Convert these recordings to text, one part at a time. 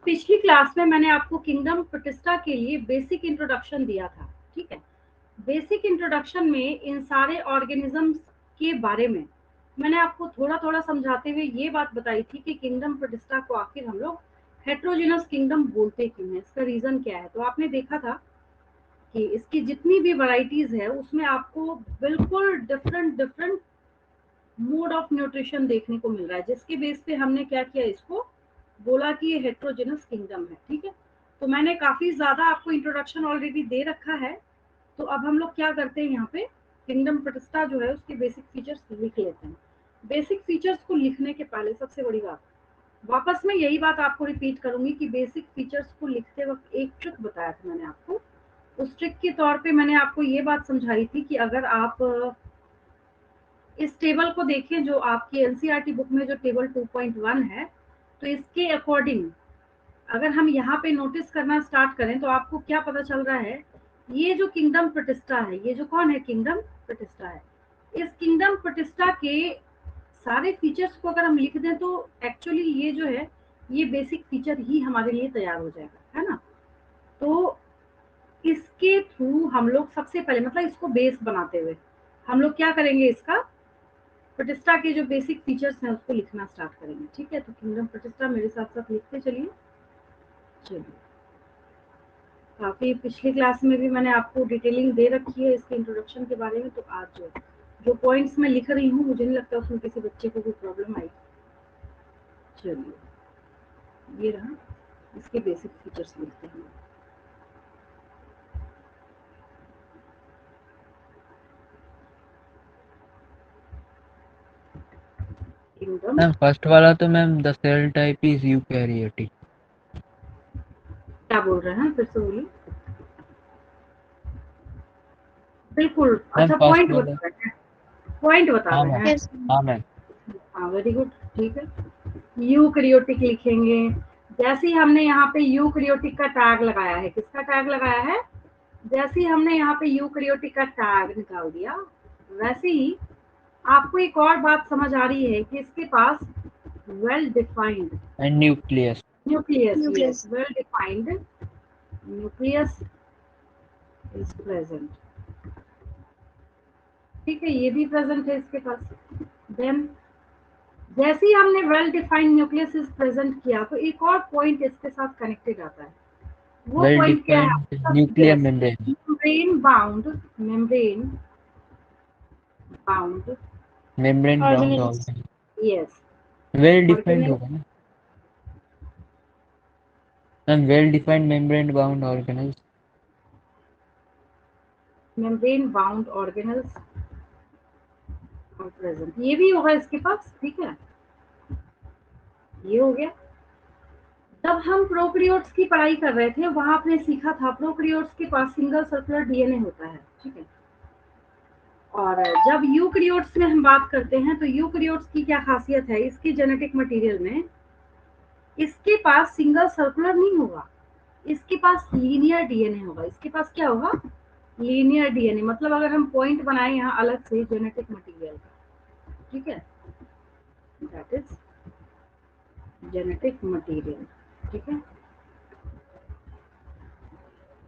पिछली क्लास में मैंने आपको किंगडम प्रोटिस्टा के लिए बेसिक इंट्रोडक्शन दिया था, ठीक है। बेसिक इंट्रोडक्शन में इन सारे ऑर्गेनिजम्स के बारे में मैंने आपको थोड़ा थोड़ा समझाते हुए ये बात बताई थी कि किंगडम प्रोटिस्टा को आखिर हम लोग हेट्रोजेनस किंगडम बोलते क्यों हैं, इसका रीजन क्या है। तो आपने देखा था कि इसकी जितनी भी वैरायटीज है उसमें आपको बिल्कुल different different mode of nutrition देखने को मिल रहा है, जिसके बेस पे हमने क्या किया, इसको बोला कि ये हेट्रोजेनस किंगडम है, ठीक है। तो मैंने काफी ज्यादा आपको इंट्रोडक्शन ऑलरेडी दे रखा है। तो अब हम लोग क्या करते हैं, यहाँ पे किंगडम प्रोटिस्टा जो है उसके बेसिक फीचर्स लिख लेते हैं। बेसिक फीचर्स को लिखने के पहले सबसे बड़ी बात, वापस मैं यही बात आपको रिपीट करूंगी कि बेसिक फीचर्स को लिखते वक्त एक ट्रिक बताया था मैंने आपको। उस ट्रिक के तौर पे मैंने आपको ये बात समझाई थी कि अगर आप इस टेबल को देखें जो आपकी एनसीईआरटी बुक में जो टेबल 2.1 है, तो इसके अकॉर्डिंग अगर हम यहाँ पे नोटिस करना स्टार्ट करें तो आपको क्या पता चल रहा है, ये जो किंगडम प्रोटिस्टा है, ये जो कौन है, किंगडम प्रोटिस्टा है। इस किंगडम प्रोटिस्टा के सारे फीचर्स को अगर हम लिख दें तो एक्चुअली ये जो है ये बेसिक फीचर ही हमारे लिए तैयार हो जाएगा, है ना। तो इसके थ्रू हम लोग सबसे पहले मतलब इसको बेस बनाते हुए हम लोग क्या करेंगे, इसका प्रोटिस्टा के जो बेसिक फीचर्स हैं उसको लिखना स्टार्ट करेंगे, ठीक है। तो किंगडम प्रोटिस्टा मेरे साथ साथ लिखते चलिए। चलिए, काफी पिछली क्लास में भी मैंने आपको डिटेलिंग दे रखी है इसके इंट्रोडक्शन के बारे में। तो आज जो पॉइंट्स मैं लिख रही हूँ मुझे नहीं लगता उसमें किसी बच्चे को कोई प्रॉब्लम आई। चलिए, ये रहा, इसके बेसिक फीचर्स लिखते हैं। किंगडम, मैम फर्स्ट वाला तो ma'am the cell type is eukaryotic. क्या बोल रहे हैं, फिर से बोलिए। बिल्कुल, मैम अच्छा फर्स्ट पॉइंट वाला। बता रहे हैं, पॉइंट बता हाँ रहे मैम। हैं। यस हाँ मैम। हाँ, वेरी गुड, ठीक है। यूकैरियोटिक लिखेंगे। जैसे ही हमने यहाँ पे यूकैरियोटिक का टैग लगाया है, किसका टैग लगाया है, जैसे ही हमने यहाँ पे यूकैरियोटिक का टैग निकाल दिया, वैसे ही आपको एक और बात समझ आ रही है कि इसके पास well defined and nucleus. Nucleus, yes, nucleus well defined nucleus is present, ठीक है, ये भी प्रेजेंट है इसके पास। देन जैसे ही हमने well defined nucleus is present किया तो एक और पॉइंट इसके साथ कनेक्टेड आता है। वो वेल पॉइंट क्या है, defined nuclear yes, membrane. Membrane bound, membrane bound, membrane bound organelles organ. Yes, well defined organelle, होगा ना ma'am, well defined membrane bound organelles. Membrane bound organelles और प्रेजेंट, ये भी होगा इसके पास, ठीक है। ये हो गया। जब हम प्रोकैरियोट्स की पढ़ाई कर रहे थे वहां आपने सीखा था प्रोकैरियोट्स के पास सिंगल सर्कुलर डीएनए होता है, ठीक है। और जब यूकैरियोट्स में हम बात करते हैं तो यूकैरियोट्स की क्या खासियत है, इसकी जेनेटिक मटेरियल में इसके पास सिंगल सर्कुलर नहीं होगा, इसके पास लीनियर डीएनए होगा। इसके पास क्या होगा, लीनियर डीएनए। मतलब अगर हम पॉइंट बनाए यहाँ अलग से जेनेटिक मटेरियल का, ठीक है, दैट इज जेनेटिक मटेरियल, ठीक है।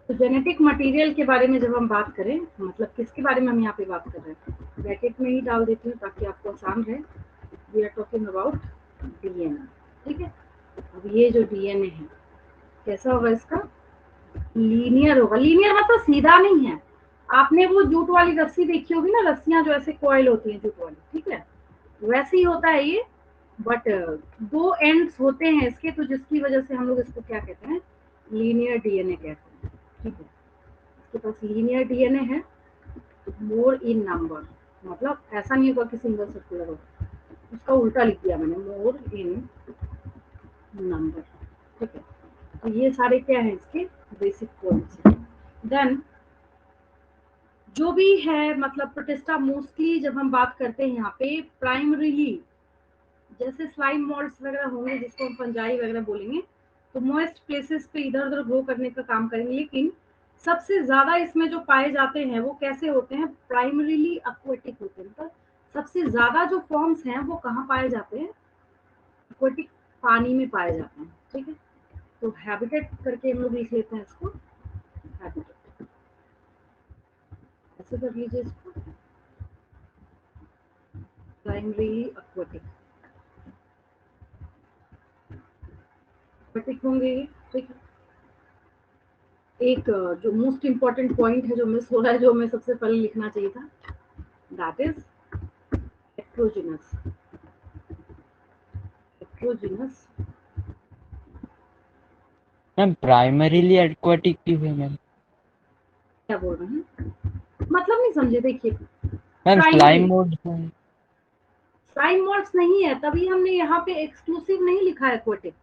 तो जेनेटिक मटेरियल के बारे में जब हम बात करें, मतलब किसके बारे में हम यहाँ पे बात कर रहे हैं, ब्रैकेट में ही डाल देती हूँ ताकि आपको आसान रहे। We are talking about DNA, ठीक है। अब ये जो डीएनए है कैसा होगा, इसका लीनियर होगा। लीनियर मतलब सीधा नहीं है। आपने वो जूट वाली रस्सी देखी होगी ना, रस्सियां जो ऐसे कॉइल होती हैं जूट वाली, ठीक है, वैसे ही होता है ये। बट दो एंड्स होते हैं इसके, तो जिसकी वजह से हम लोग इसको क्या कहते हैं, लीनियर डीएनए कहते हैं, ठीक है। इसके पास लीनियर डीएनए है, मोर इन नंबर, मतलब ऐसा नहीं होगा कि सिंगल सर्कुलर होगा, उसका उल्टा लिख दिया मैंने, मोर इन नंबर, ठीक है। तो ये सारे क्या है इसके बेसिक पॉइंट्स हैं। देन जो भी है, मतलब प्रोटिस्टा मोस्टली जब हम बात करते हैं यहाँ पे प्राइमरीली, जैसे स्लाइम मॉल्ड्स वगैरह होंगे जिसको हम फंजाई वगैरह बोलेंगे, तो मॉइस्ट प्लेसेस पे इधर उधर ग्रो करने का काम करेंगे। लेकिन सबसे ज्यादा इसमें जो पाए जाते हैं वो कैसे होते हैं, प्राइमरीली एक्वेटिक होते हैं। मतलब सबसे ज्यादा जो फॉर्म्स हैं वो कहाँ पाए जाते हैं, एक्वेटिक, पानी में पाए जाते हैं, ठीक है। तो हैबिटेट करके हम लोग लिख लेते हैं इसको, हैबिटेट, ऐसे कर लीजिए इसको, प्राइमरी एक्वेटिक, एक्वेटिक होंगे ये, ठीक है। एक जो मोस्ट इम्पॉर्टेंट पॉइंट है जो मिस हो रहा है, जो हमें सबसे पहले लिखना चाहिए था, that is heterogeneous, heterogeneous. Ma'am primarily aquatic क्यों है मैम? क्या बोल रहे हैं, मतलब नहीं समझे, देखिए मैम प्राइमरी स्लाइम मोड है। स्लाइम मॉल्ट्स नहीं है, तभी हमने यहाँ पे एक्सक्लूसिव नहीं लिखा है एक्वेटिक।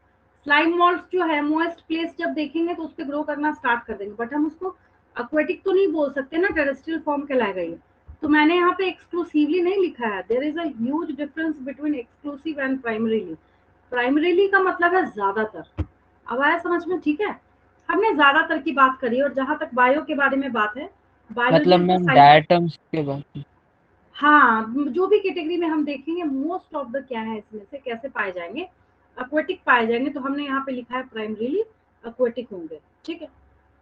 स्लाइम मॉल्ट्स जो है मोएस्ट प्लेस जब देखेंगे तो उस पर ग्रो करना स्टार्ट कर देंगे, बट हम उसको एक्वेटिक तो नहीं बोल सकते ना, टेरेस्ट्रियल फॉर्म कहलाएगा ये। तो मैंने यहाँ पे एक्सक्लूसिवली नहीं लिखा है, there is a huge difference between exclusive and primarily. Primarily का मतलब है ज्यादातर, अब आया समझ में, ठीक है। हमने ज्यादातर की बात करी, और जहां तक बायो के बारे में बात है, बायोलॉजी मतलब is the ma'am science. Diatoms के बाद। हाँ, जो भी कैटेगरी में हम देखेंगे मोस्ट ऑफ द क्या है इसमें से कैसे पाए जाएंगे, एक्वेटिक पाए जाएंगे, तो हमने यहाँ पे लिखा है प्राइमरीली एक्वेटिक होंगे, ठीक है।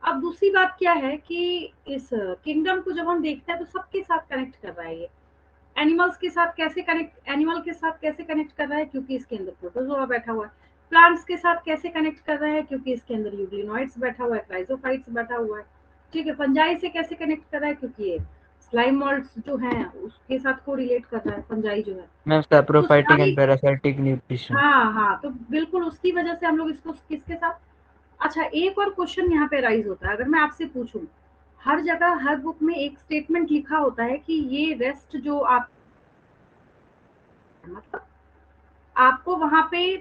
अब दूसरी बात क्या है कि इस किंगडम को जब हम देखते हैं तो सबके साथ कनेक्ट कर रहा है ये। एनिमल्स के साथ कैसे कनेक्ट, एनिमल के साथ कैसे कनेक्ट कर रहा है, क्योंकि इसके अंदर प्रोटोजोआ बैठा हुआ है। प्लांट्स के साथ कैसे कनेक्ट कर रहा है, क्योंकि इसके अंदर यूग्लिनोइड्स बैठा हुआ है, क्राइजोफाइट्स बैठा हुआ है, ठीक है। फंजाई से कैसे कनेक्ट कर रहा है, क्योंकि ये स्लाइम मॉल्ट्स जो हैं उसके साथ को रिलेट कर रहा है फंजाई जो है। मैम तो सैप्रोफाइटिक सारी, एंड पैरासाइटिक न्यूट्रिशन। हाँ हाँ, तो बिल्कुल उसकी वजह से हम लोग इसको किसके साथ। अच्छा, एक और क्वेश्चन यहाँ पे राइज होता है, अगर मैं आपसे पूछूं, हर जगह हर बुक में एक स्टेटमेंट लिखा होता है कि ये रेस्ट जो आप, मतलब आपको वहां पे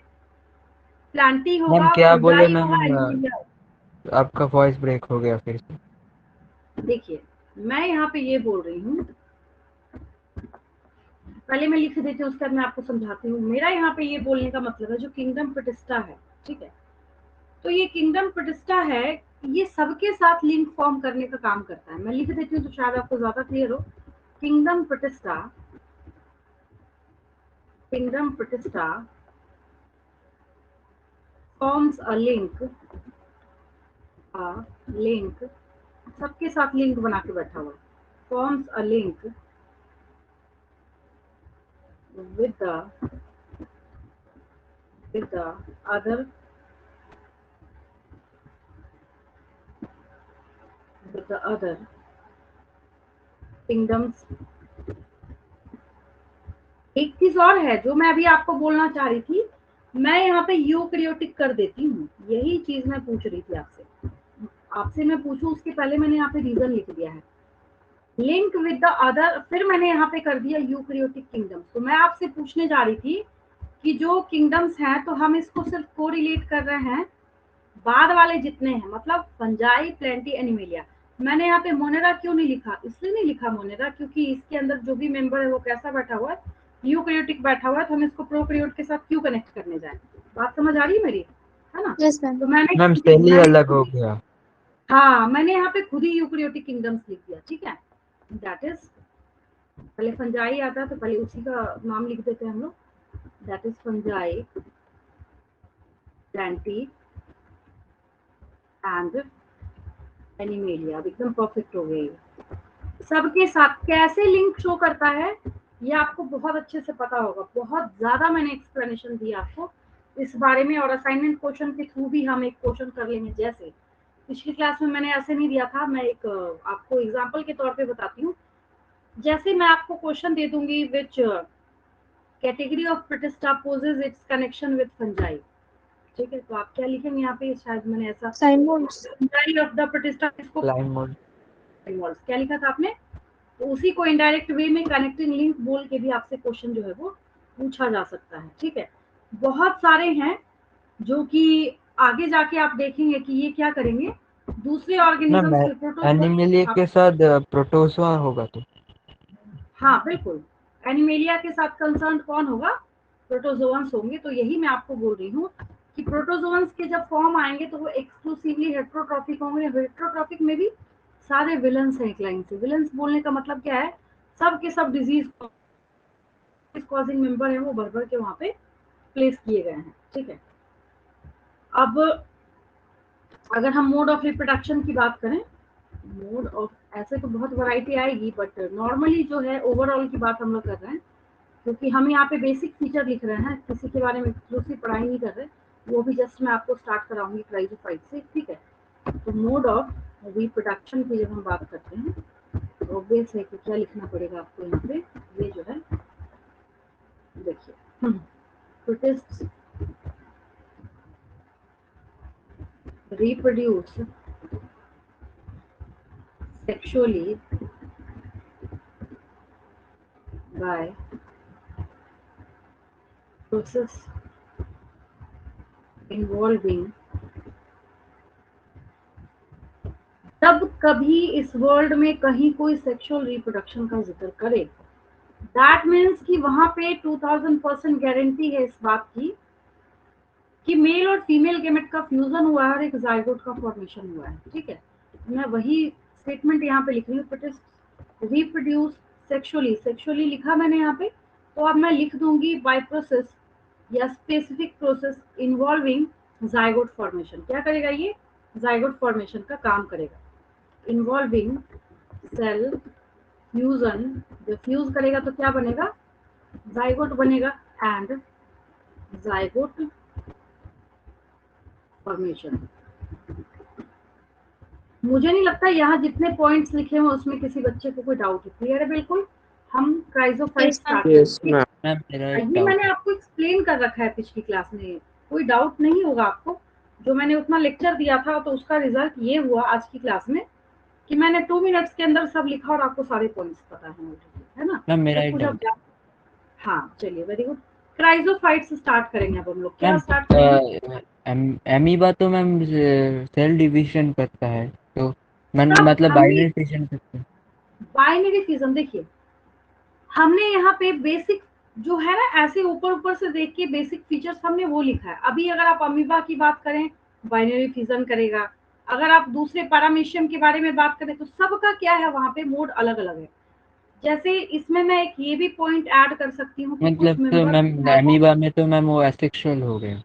प्लांटी मैम होगा, क्या बोले फंजाई होगा, मैम? एनिमोनिया। आपका वॉइस ब्रेक हो गया फिर से। देखिए, मैं यहाँ पे ये बोल रही हूँ, पहले मैं लिख देती हूँ उसके बाद मैं आपको समझाती हूँ। मेरा यहाँ पे ये बोलने का मतलब है जो किंगडम प्रोटिस्टा है, ठीक है, तो ये किंगडम प्रोटिस्टा है, ये सबके साथ लिंक फॉर्म करने का काम करता है। मैं लिख देती हूँ तो शायद आपको ज्यादा क्लियर हो। Kingdom protista, kingdom protista forms a link, link, सबके साथ लिंक बना के बैठा हुआ, forms a link with the other, with the other kingdoms। एक चीज और है जो मैं अभी आपको बोलना चाह रही थी, मैं यहाँ पे यूकैरियोटिक कर देती हूँ, यही चीज मैं पूछ रही थी आपसे। आपसे मैं पूछूं उसके पहले मैंने यहाँ पे रीजन लिख दिया है, लिंक विद द अदर, फिर मैंने यहाँ पे कर दिया यूकैरियोटिक किंगडम्स। तो मैं आपसे पूछने जा रही थी कि जो किंगडम्स हैं तो हम इसको सिर्फ को रिलेट कर रहे हैं बाद वाले जितने हैं, मतलब फंजाई, प्लेंटी, एनिमेलिया। मैंने यहाँ पे मोनेरा क्यों नहीं लिखा, इसलिए नहीं लिखा मोनेरा क्योंकि इसके अंदर जो भी मेंबर है वो कैसा बैठा हुआ है, यूकैरियोटिक बैठा हुआ है, तो हम इसको प्रोकैरियोट के साथ क्यों कनेक्ट करने जाए। बात समझ आ रही है मेरी, है ना। Yes ma'am. तो मैंने मैम खुद ही सेल ही मैंने अलग खुद हो ही गया। हाँ, मैंने यहाँ पे खुद ही यूकैरियोटिक किंगडम्स लिख दिया, ठीक है। दैट इज, पहले फंजाई आता है तो पहले उसी का नाम लिख देते हैं हम लोग, that is fungi, plenty and animalia. अब एकदम परफेक्ट हो गई, सबके साथ कैसे लिंक शो करता है ये आपको बहुत अच्छे से पता होगा, बहुत ज्यादा मैंने एक्सप्लेनेशन दिया आपको इस बारे में, और असाइनमेंट क्वेश्चन के थ्रू भी हम एक क्वेश्चन कर लेंगे। जैसे पिछली क्लास में मैंने ऐसे नहीं दिया था, मैं एक आपको एग्जांपल के तौर पे बताती हूँ। जैसे मैं आपको क्वेश्चन दे दूंगी, which category of protista possess its connection with fungi, ठीक है, तो आप क्या लिखेंगे यहाँ पे, शायद मैंने ऐसा, sign boards. Fungi of the protista इसको स्लाइम मोड। क्या लिखा था आपने, तो उसी को इनडायरेक्ट वे में कनेक्टिंग लिंक बोल के भी आपसे क्वेश्चन जो है वो पूछा जा सकता है, ठीक है। बहुत सारे हैं जो कि आगे जाके आप देखेंगे कि ये क्या करेंगे, दूसरे मैम ऑर्गेनिजम्स के एनिमलिया प्रोटोजोआ। के साथ प्रोटोजोआ होगा तो। हाँ बिल्कुल, एनिमेलिया के साथ कंसर्न कौन होगा, प्रोटोजोअन्स होंगे। तो यही मैं आपको बोल रही हूँ कि प्रोटोजोअन्स के जब फॉर्म आएंगे तो वो एक्सक्लूसिवली हेट्रोट्रॉफिक होंगे। हेट्रोट्रॉफिक में भी सारे विलन्स हैं एक लाइन से। विलन्स बोलने का मतलब क्या है, सब के सब डिजीज कॉजिंग मेंबर है वो भर भर के वहां पे प्लेस किए गए हैं, ठीक है। अब अगर हम मोड ऑफ रिप्रोडक्शन की बात करें, मोड ऑफ, ऐसे तो बहुत वैरायटी आएगी, बट नॉर्मली जो है ओवरऑल की बात हम लोग कर रहे हैं, क्योंकि हम यहाँ पे बेसिक फीचर लिख रहे हैं, किसी के बारे में एक्सक्लूसिव पढ़ाई नहीं कर रहे, वो भी जस्ट मैं आपको स्टार्ट कराऊंगी क्राइजोफाइट से, ठीक है। तो मोड ऑफ रिप्रोडक्शन की जब हम बात करते हैं तो ऑब्वियस है कि क्या लिखना पड़ेगा आपको यहाँ पे, ये जो है देखिए, protist reproduce sexually by process involving, तब कभी इस वर्ल्ड में कहीं कोई सेक्सुअल रिप्रोडक्शन का जिक्र करे, दैट मीन्स कि वहां पे 2000% गारंटी है इस बात की कि मेल और फीमेल गेमेट का फ्यूजन हुआ है और एक जाइगोट का फॉर्मेशन हुआ है, ठीक है। मैं वही स्टेटमेंट यहाँ पे लिख रही हूँ, रिप्रोड्यूस सेक्सुअली, सेक्सुअली लिखा मैंने यहाँ पे, तो अब मैं लिख दूंगी बाय प्रोसेस या specific process involving zygote formation. क्या करेगा ये? जाइगोट फॉर्मेशन का काम करेगा। इन्वॉल्विंग सेल फ्यूजन, जो फ्यूज करेगा तो क्या बनेगा? जाइगोट बनेगा, एंड जाइगोट फॉर्मेशन। मुझे नहीं लगता यहाँ जितने पॉइंट्स लिखे हैं उसमें किसी बच्चे को कोई डाउट है। क्लियर है बिल्कुल? हम क्राइजोफाइट स्टार्ट करेंगे। मैम मेरा एक ये डाउट मैंने है। आपको एक्सप्लेन कर रखा है पिछली क्लास में, कोई डाउट नहीं होगा आपको। जो मैंने उतना लेक्चर दिया था तो उसका रिजल्ट ये हुआ आज की क्लास में कि मैंने 2 मिनट्स के अंदर सब लिखा और आपको सारे पॉइंट्स पता है ना? मैम मेरा सब एक कुछ अब डाउट है। हाँ, चलिए वेरी गुड। क्राइजोफाइट से स्टार्ट करेंगे अब हम लोग। क्या स्टार्ट करेंगे? एमीबा तो मैम सेल डिवीजन करता है, तो तब मतलब हमने बाइनरी फिशन करता है। बाइनरी फिजन, देखिए हमने यहाँ पे बेसिक जो है ना, ऐसे ऊपर ऊपर से देख के बेसिक फीचर्स हमने वो लिखा है। अभी अगर आप अमीबा की बात करें, बाइनरी फिजन करेगा। अगर आप दूसरे पैरामीशियम के बारे में बात करें तो सबका क्या है, वहां पे मोड अलग अलग है। जैसे इसमें मैं एक ये भी पॉइंट ऐड कर सकती हूँ कि कुछ मतलब तो मेंबर मैम है वो, एमीबा में तो मैम वो एसेक्सुअल हो गए।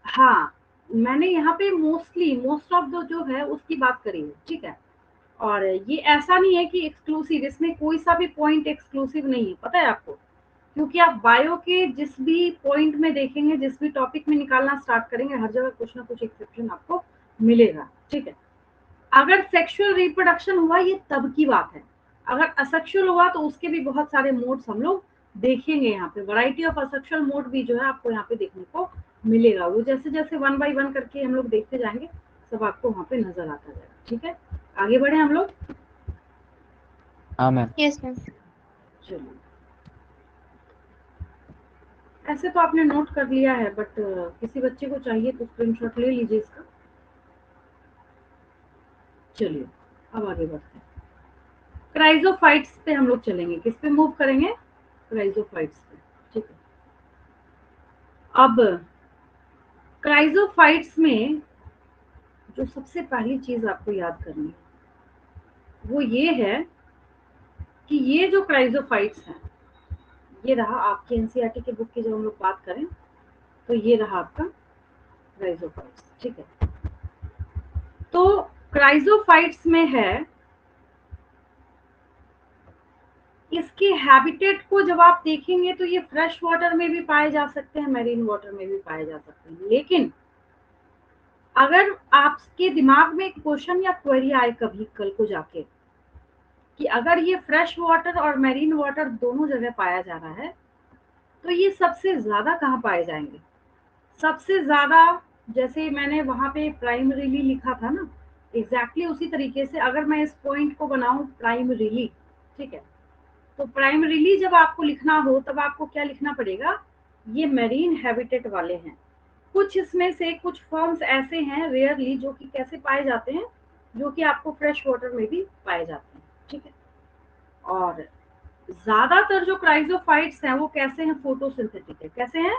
हाँ, मैंने यहाँ पे मोस्ट ऑफ जो है उसकी बात करी है, ठीक है। और ये ऐसा नहीं है कि एक्सक्लूसिव, इसमें कोई सा भी पॉइंट एक्सक्लूसिव नहीं है, पता है आपको? क्योंकि आप बायो के जिस भी पॉइंट में देखेंगे, जिस भी टॉपिक में निकालना स्टार्ट करेंगे, हर जगह कुछ ना कुछ एक्सेप्शन आपको मिलेगा, ठीक है। अगर सेक्सुअल रिप्रोडक्शन हुआ ये तब की बात है, अगर असेक्सुअल हुआ तो उसके भी बहुत सारे मोड्स हम लोग देखेंगे। यहाँ पे वैरायटी ऑफ असेक्सुअल मोड भी जो है आपको यहाँ पे देखने को मिलेगा। वो जैसे जैसे 1 बाय 1 करके हम लोग देखते जाएंगे, सब आपको वहाँ पे नजर आता जाएगा, ठीक है। आगे बढ़े हम लोग। हाँ मैम। Yes ma'am. चलिए, ऐसे तो आपने नोट कर लिया है, बट किसी बच्चे को चाहिए तो स्क्रीनशॉट ले लीजिए इसका। चलिए अब आगे बढ़ते हैं। क्राइजोफाइट्स पे हम लोग चलेंगे, किस पे मूव करेंगे? क्राइजोफाइट्स पे, ठीक है। अब क्राइजोफाइट्स में जो सबसे पहली चीज आपको याद करनी है वो ये है कि ये जो क्राइजोफाइट्स हैं, ये रहा आपके एनसीईआरटी के बुक की जब हम लोग बात करें तो ये रहा आपका क्राइजोफाइट्स, ठीक है। तो क्राइजोफाइट्स में है, इसके हैबिटेट को जब आप देखेंगे तो ये फ्रेश वाटर में भी पाए जा सकते हैं, मैरीन वाटर में भी पाए जा सकते हैं। लेकिन अगर आपके दिमाग में एक क्वेश्चन या क्वेरी आए कभी कल को जाके कि अगर ये फ्रेश वाटर और मैरीन वाटर दोनों जगह पाया जा रहा है तो ये सबसे ज्यादा कहाँ पाए जाएंगे? सबसे ज्यादा, जैसे मैंने वहां पे प्राइमरीली लिखा था ना, एग्जैक्टली उसी तरीके से अगर मैं इस पॉइंट को बनाऊं प्राइमरीली, ठीक है, तो प्राइमरीली जब आपको लिखना हो तब आपको क्या लिखना पड़ेगा? ये मैरीन हैबिटेट वाले हैं। कुछ इसमें से कुछ फॉर्म्स ऐसे हैं रेयरली जो कि कैसे पाए जाते हैं, जो कि आपको फ्रेश वाटर में भी पाए जाते हैं, ठीक है। और ज्यादातर जो क्राइजोफाइट्स हैं वो कैसे हैं? फोटोसिंथेटिक है। कैसे हैं?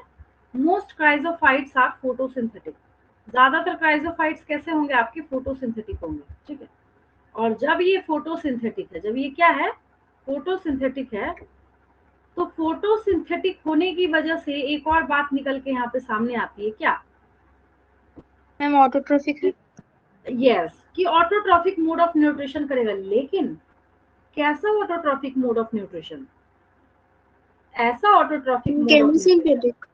Most chrysophytes are photosynthetic. ज्यादातर क्राइजोफाइट्स कैसे होंगे आपके? फोटोसिंथेटिक होंगे, ठीक है। और जब ये फोटोसिंथेटिक है, जब ये क्या है? फोटोसिंथेटिक है, तो फोटोसिंथेटिक होने की वजह से एक और बात निकल के यहाँ पे सामने आती है, क्या? मैम ऑटोट्रोफिक है। यस, कि ऑटोट्रॉफिक मोड ऑफ न्यूट्रिशन करेगा, लेकिन कैसा ऑटोट्रॉफिक मोड ऑफ न्यूट्रिशन? ऐसा ऑटोट्रॉफिक मोड ऑफ न्यूट्रिशन, केमिसिंथेटिक।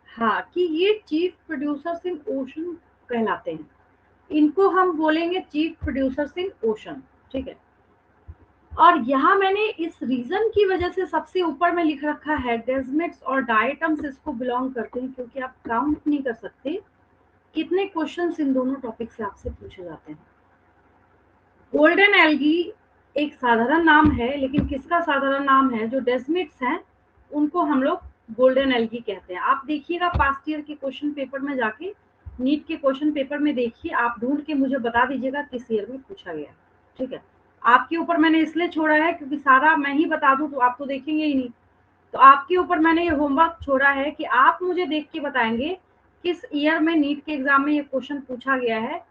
हाँ, कि ये चीफ प्रोड्यूसर्स इन ओशन कहलाते हैं। इनको हम बोलेंगे चीफ प्रोड्यूसर्स इन ओशन, ठीक है। और यहाँ मैंने इस रीजन की वजह से सबसे ऊपर में लिख रखा है डेजर्ट्स और डायटम्स इसको बिलोंग करते हैं, क्योंकि आप काउंट नहीं कर सकते कितने क्वेश्चंस इन दोनों टॉपिक से आपसे पूछे जाते हैं। गोल्डन एल्गी एक साधारण नाम है, लेकिन किसका साधारण नाम है? जो डेजर्ट्स हैं उनको हम लोग गोल्डन एल्गी कहते हैं। आप देखिएगा पास्ट ईयर के क्वेश्चन पेपर में जाके, नीट के क्वेश्चन पेपर में देखिए, आप ढूंढ के मुझे बता दीजिएगा किस ईयर में पूछा गया, ठीक है। आपके ऊपर मैंने इसलिए छोड़ा है क्योंकि सारा मैं ही बता दूं तो आप तो देखेंगे ही नहीं, तो आपके ऊपर मैंने ये होमवर्क छोड़ा है कि आप मुझे देख के बताएंगे किस ईयर में नीट के एग्जाम में ये क्वेश्चन पूछा गया है,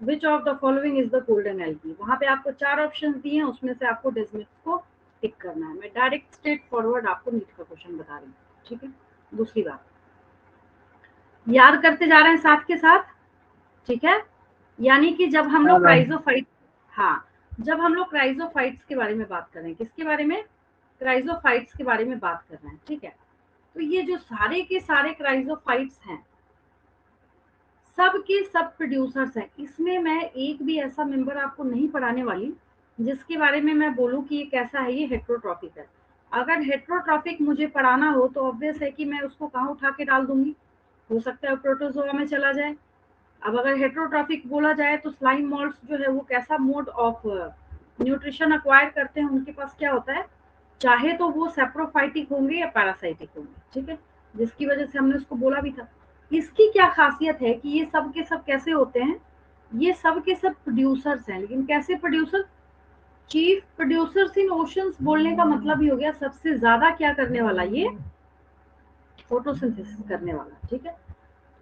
which of the following is the golden algae. वहां पे आपको 4 ऑप्शन दिए हैं, उसमें से आपको डेजर्ट्स को टिक करना है। मैं डायरेक्ट स्ट्रेट फॉरवर्ड आपको नीट का क्वेश्चन बता रही हूँ, ठीक है। दूसरी बात, याद करते जा रहे हैं साथ के साथ, ठीक है। यानी कि जब हम हाँ लोग मैम। क्राइजोफाइट, हाँ, जब हम लोग क्राइजोफाइट्स के बारे में बात कर रहे हैं, किसके बारे में? क्राइजोफाइट्स के बारे में बात कर रहे हैं, ठीक है। तो ये जो सारे के सारे क्राइजोफाइट्स हैं, सब के सब प्रोड्यूसर्स हैं। इसमें मैं एक भी ऐसा मेंबर आपको नहीं पढ़ाने वाली जिसके बारे में मैं बोलूं कि ये कैसा है, ये हेट्रोट्रॉफिक है। अगर हेट्रोट्रॉफिक मुझे पढ़ाना हो तो ऑब्वियस है कि मैं उसको कहाँ उठा के डाल दूंगी, हो सकता है प्रोटोजोआ में चला जाए। अब अगर हेट्रोट्रॉफिक बोला जाए तो स्लाइम मोल्ड्स जो है वो कैसा मोड ऑफ न्यूट्रिशन अक्वायर करते हैं, उनके पास क्या होता है, चाहे तो वो सेप्रोफाइटिक होंगे या पैरासाइटिक होंगे, ठीक है, जिसकी वजह से हमने उसको बोला भी था। इसकी क्या खासियत है कि ये सब के सब कैसे होते हैं, ये सब के सब प्रोड्यूसर्स हैं, लेकिन कैसे producer? Chief producers in oceans बोलने का मतलब ही हो गया सबसे ज्यादा क्या करने वाला, ये फोटोसिंथेसिस करने वाला, ठीक है।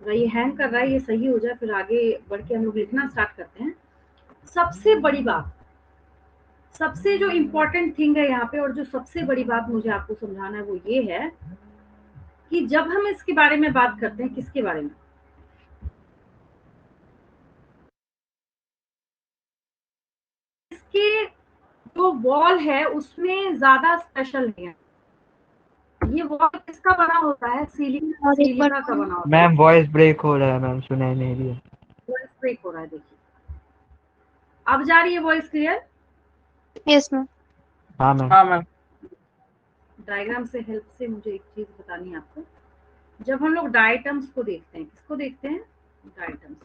अगर ये हैंग कर रहा है, ये सही हो जाए, फिर आगे बढ़ के हम लोग लिखना स्टार्ट करते हैं। सबसे बड़ी बात, सबसे जो इम्पोर्टेंट थिंग है यहाँ पे, और जो सबसे बड़ी बात मुझे आपको समझाना है वो ये है कि जब हम इसके बारे में बात करते हैं, किसके बारे में? इसके जो वॉल है उसमें ज्यादा स्पेशल है। ये वॉल किसका बना होता है? और एक बार सिलिका का बना होता है। मैम वॉइस ब्रेक हो रहा है मैम, सुनाई नहीं दिया। वॉइस ब्रेक हो रहा है, देखिए अब जा रही है वॉइस क्लियर? Yes ma'am. हाँ मैम। हाँ मैम। डायग्राम से हेल्प से मुझे एक चीज बतानी है आपको। जब हम लोग डायटम्स को देखते हैं, किसको देखते हैं? डायटम्स।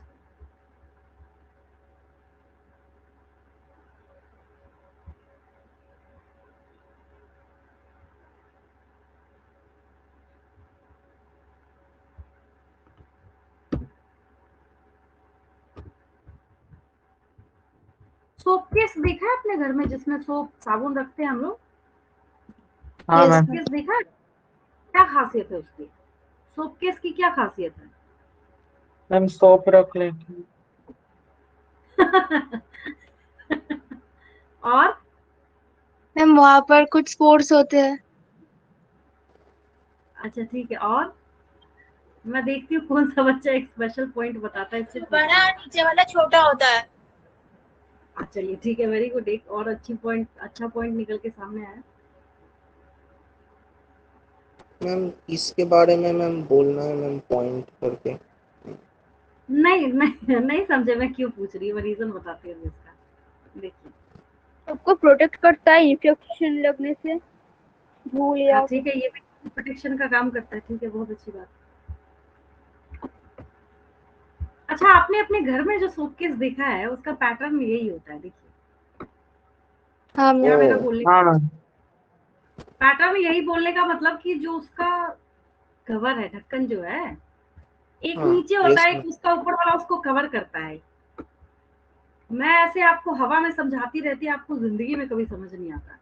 सोप केस देखा है अपने घर में, जिसमें सोप साबुन रखते हैं हम लोग? हाँ सोप मैम। केस देखा है? क्या खासियत है उसकी? सोप केस की क्या खासियत है? मैम सॉप रख लेते। और मैम वहाँ पर कुछ स्पोर्ट्स होते हैं। अच्छा ठीक है, और मैं देखती हूँ कौन सा बच्चा एक स्पेशल पॉइंट बताता है, इससे बड़ा नीचे वाला छोटा होता है। चलिए ठीक है, वेरी गुड, एक और अच्छा पॉइंट निकल के सामने आया। मैम इसके बारे में मैम बोलना है मैम पॉइंट करके। नहीं नहीं नहीं समझे मैं क्यों पूछ रही हूँ, मैं रीजन बताती हूँ इसका। देखिए, सबको प्रोटेक्ट करता है इन्फेक्शन लगने से, धूल या कुछ। ठीक है, ये भी प्रोटेक्शन का काम करता है, ठीक है, बहुत अच्छी बात। अच्छा, आपने अपने घर में जो सूटकेस देखा है उसका पैटर्न यही होता है, देखिए। हाँ क्या मैम। मेरा ओ बोलने, हाँ मैम। पैटर्न यही बोलने का मतलब कि जो उसका कवर है, ढक्कन जो है, एक हाँ नीचे होता यस है, मैम। एक उसका ऊपर वाला उसको कवर करता है। मैं ऐसे आपको हवा में समझाती रहती, आपको जिंदगी में कभी समझ नहीं आता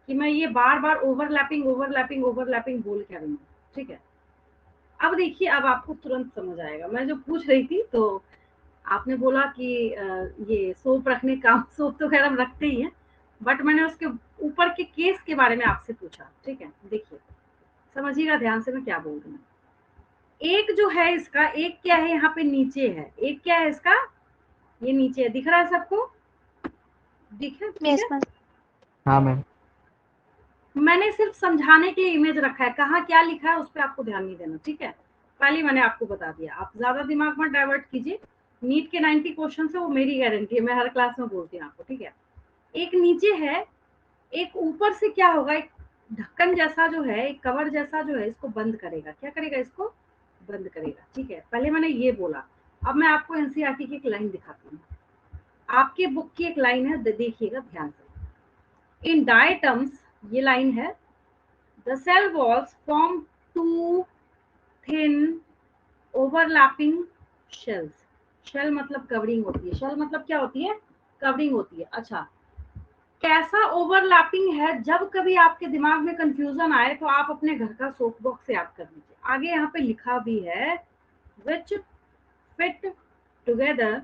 कि मैं ये बार बार ओवरलैपिंग ओवरलैपिंग ओवरलैपिंग बोल क्या रही हूँ, ठीक है। अब देखिए, अब आपको तुरंत समझ आएगा मैं जो पूछ रही थी। तो आपने बोला कि ये सोप रखने का, सोप तो खैर हम रखते ही हैं, बट मैंने उसके ऊपर के केस के बारे में आपसे पूछा, ठीक है। देखिए, समझिएगा ध्यान से मैं क्या बोल रही हूँ। एक जो है इसका, एक क्या है यहाँ पे नीचे है, एक क्या है इसका, ये नीचे दिख रहा है सबको? दिख है? Yes ma'am. हाँ मैम। मैंने सिर्फ समझाने के लिए इमेज रखा है, कहाँ क्या लिखा है उस पर आपको ध्यान नहीं देना, ठीक है? पहले मैंने आपको बता दिया, आप ज्यादा दिमाग मत डाइवर्ट कीजिए। नीट के 90 क्वेश्चन है, वो मेरी गारंटी है, मैं हर क्लास में बोलती हूँ आपको, ठीक है? एक नीचे है, एक ऊपर से क्या होगा, एक ढक्कन जैसा जो है, एक कवर जैसा जो है, इसको बंद करेगा। क्या करेगा? इसको बंद करेगा, ठीक है? पहले मैंने ये बोला। अब मैं आपको एनसीईआरटी की एक लाइन दिखाती हूँ। आपके बुक की एक लाइन है, देखिएगा ध्यान से। इन डायटम्स, ये लाइन है, the cell walls form two thin overlapping shells. Shell मतलब कवरिंग होती है। शेल मतलब क्या होती है? कवरिंग होती है। अच्छा, कैसा ओवरलैपिंग है? जब कभी आपके दिमाग में कंफ्यूजन आए तो आप अपने घर का सोप बॉक्स याद कर लीजिए। आगे यहाँ पे लिखा भी है, which fit together